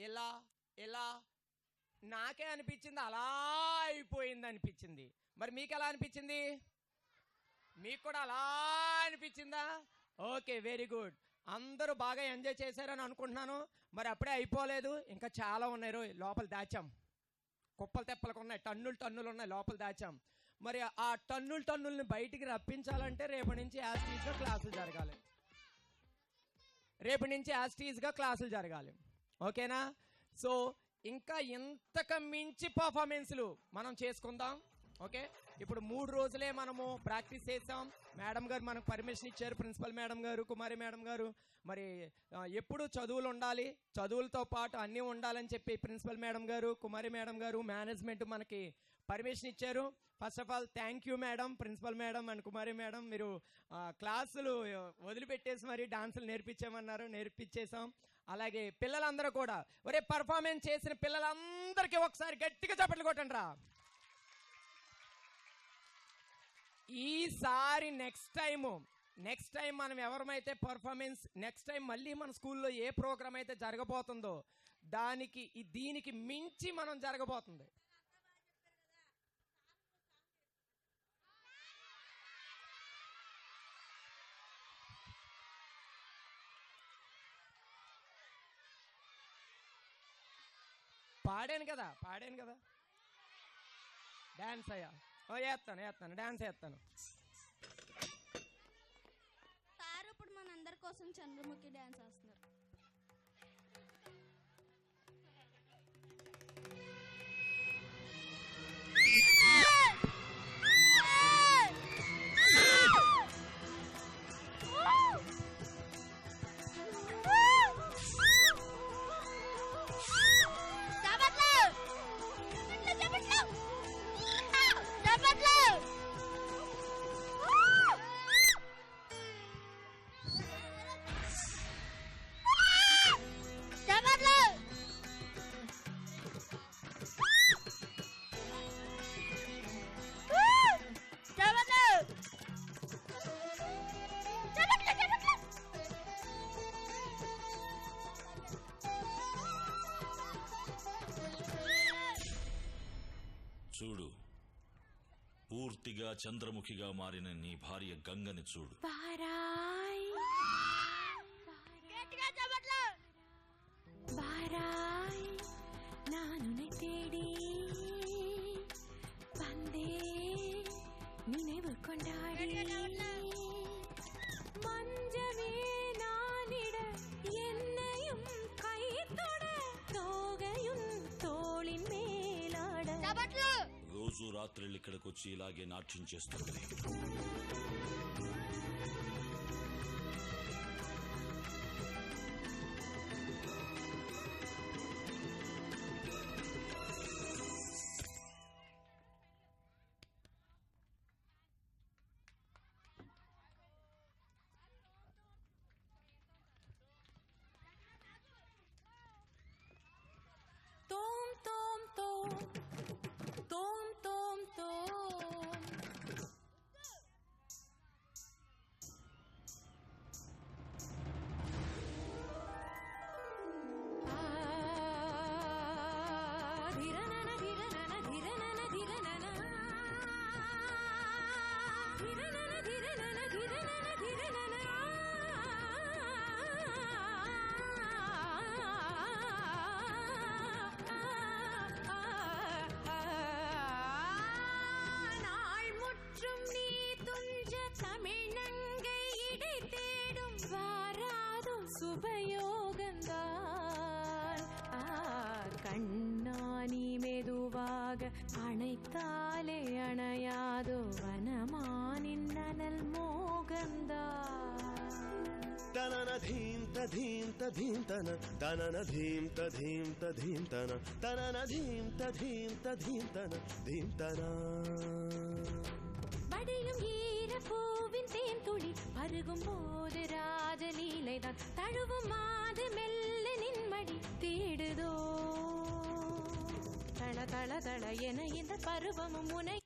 ఇలా ఇలా నాకే అనిపించింది అలా అయిపోయింది అనిపించింది. మరి మీకు ఎలా అనిపించింది? మీకు కూడా అలా అనిపించిందా? Okay, very good. అందరూ బాగా ఎంజాయ్ చేశారని అనుకుంటున్నాను. మరి అప్పుడే అయిపోలేదు, ఇంకా చాలా ఉన్నాయి. లోపల దాచాం, కుప్పలు తెప్పలకు ఉన్నాయి, టన్నులు ఉన్నాయి లోపల దాచాం. మరి ఆ టన్నుల్ని బయటికి రప్పించాలంటే రేపటి నుంచి యాస్టీస్గా క్లాసులు జరగాలి. ఓకేనా? సో ఇంకా ఇంతకు మించి పర్ఫార్మెన్స్లు మనం చేసుకుందాం. ఓకే, ఇప్పుడు 3 రోజులే మనము ప్రాక్టీస్ చేసాం. మేడం గారు మనకు పర్మిషన్ ఇచ్చారు, ప్రిన్సిపల్ మేడం గారు, కుమారి మేడం గారు. మరి ఎప్పుడు చదువులు ఉండాలి, చదువులతో పాటు అన్నీ ఉండాలని చెప్పి ప్రిన్సిపల్ మేడం గారు, కుమారి మేడం గారు, మేనేజ్మెంట్ మనకి పర్మిషన్ ఇచ్చారు. First of all thank you madam, principal madam and Kumari madam. మీరు క్లాసులు వదిలిపెట్టేసి మరి డాన్సులు నేర్పించామన్నారు, నేర్పించేసాం. అలాగే పిల్లలందరూ కూడా ఒరే పర్ఫార్మెన్స్ చేసిన పిల్లలందరికీ ఒకసారి గట్టిగా చప్పట్లు కొట్టండి రా. ఈసారి నెక్స్ట్ టైం మనం ఎవరమైతే పర్ఫార్మెన్స్ నెక్స్ట్ టైం మళ్ళీ మన స్కూల్లో ఏ ప్రోగ్రామ్ అయితే జరగబోతుందో దీనికి మించి మనం జరగబోతుంది. పాడాను కదా డాన్స్ అయ్యా. వేస్తాను డాన్స్ వేస్తాను. సార్ ఇప్పుడు మనందరి కోసం చంద్రముఖి డాన్స్ వేస్తున్నారు. చూడు, పూర్తిగా చంద్రముఖిగా మారిన నీ భార్య గంగని చూడు. ನಾನು ತೇಡಿ ಬಂದೆ ನಿனைவு கொண்டாடி மஞ்சமே நானிட என்னையும் கை தொட தோகையும் தோளின் மேலாட రోజు రాత్రులు ఇక్కడికి వచ్చి ఇలాగే నాట్యం చేస్తుంది. கண்ணானி மெதுவாக அணைத்தாலே அணையாதோ வனமானின் நனல் மோகந்தா தனன தீம் ததீம் ததீம் தன தனன தீம் ததீம் ததீம் தன தனன தீம் ததீம் ததீம் தன தீம் தனா வடியும் ஈரப்பூவின் தேன் துளி பருகும் போது ராஜலீலைதான் தழுவும் மாது மெல்ல நின்மடி தேடுதோ தள தள தள என இந்த பருவமும் முனை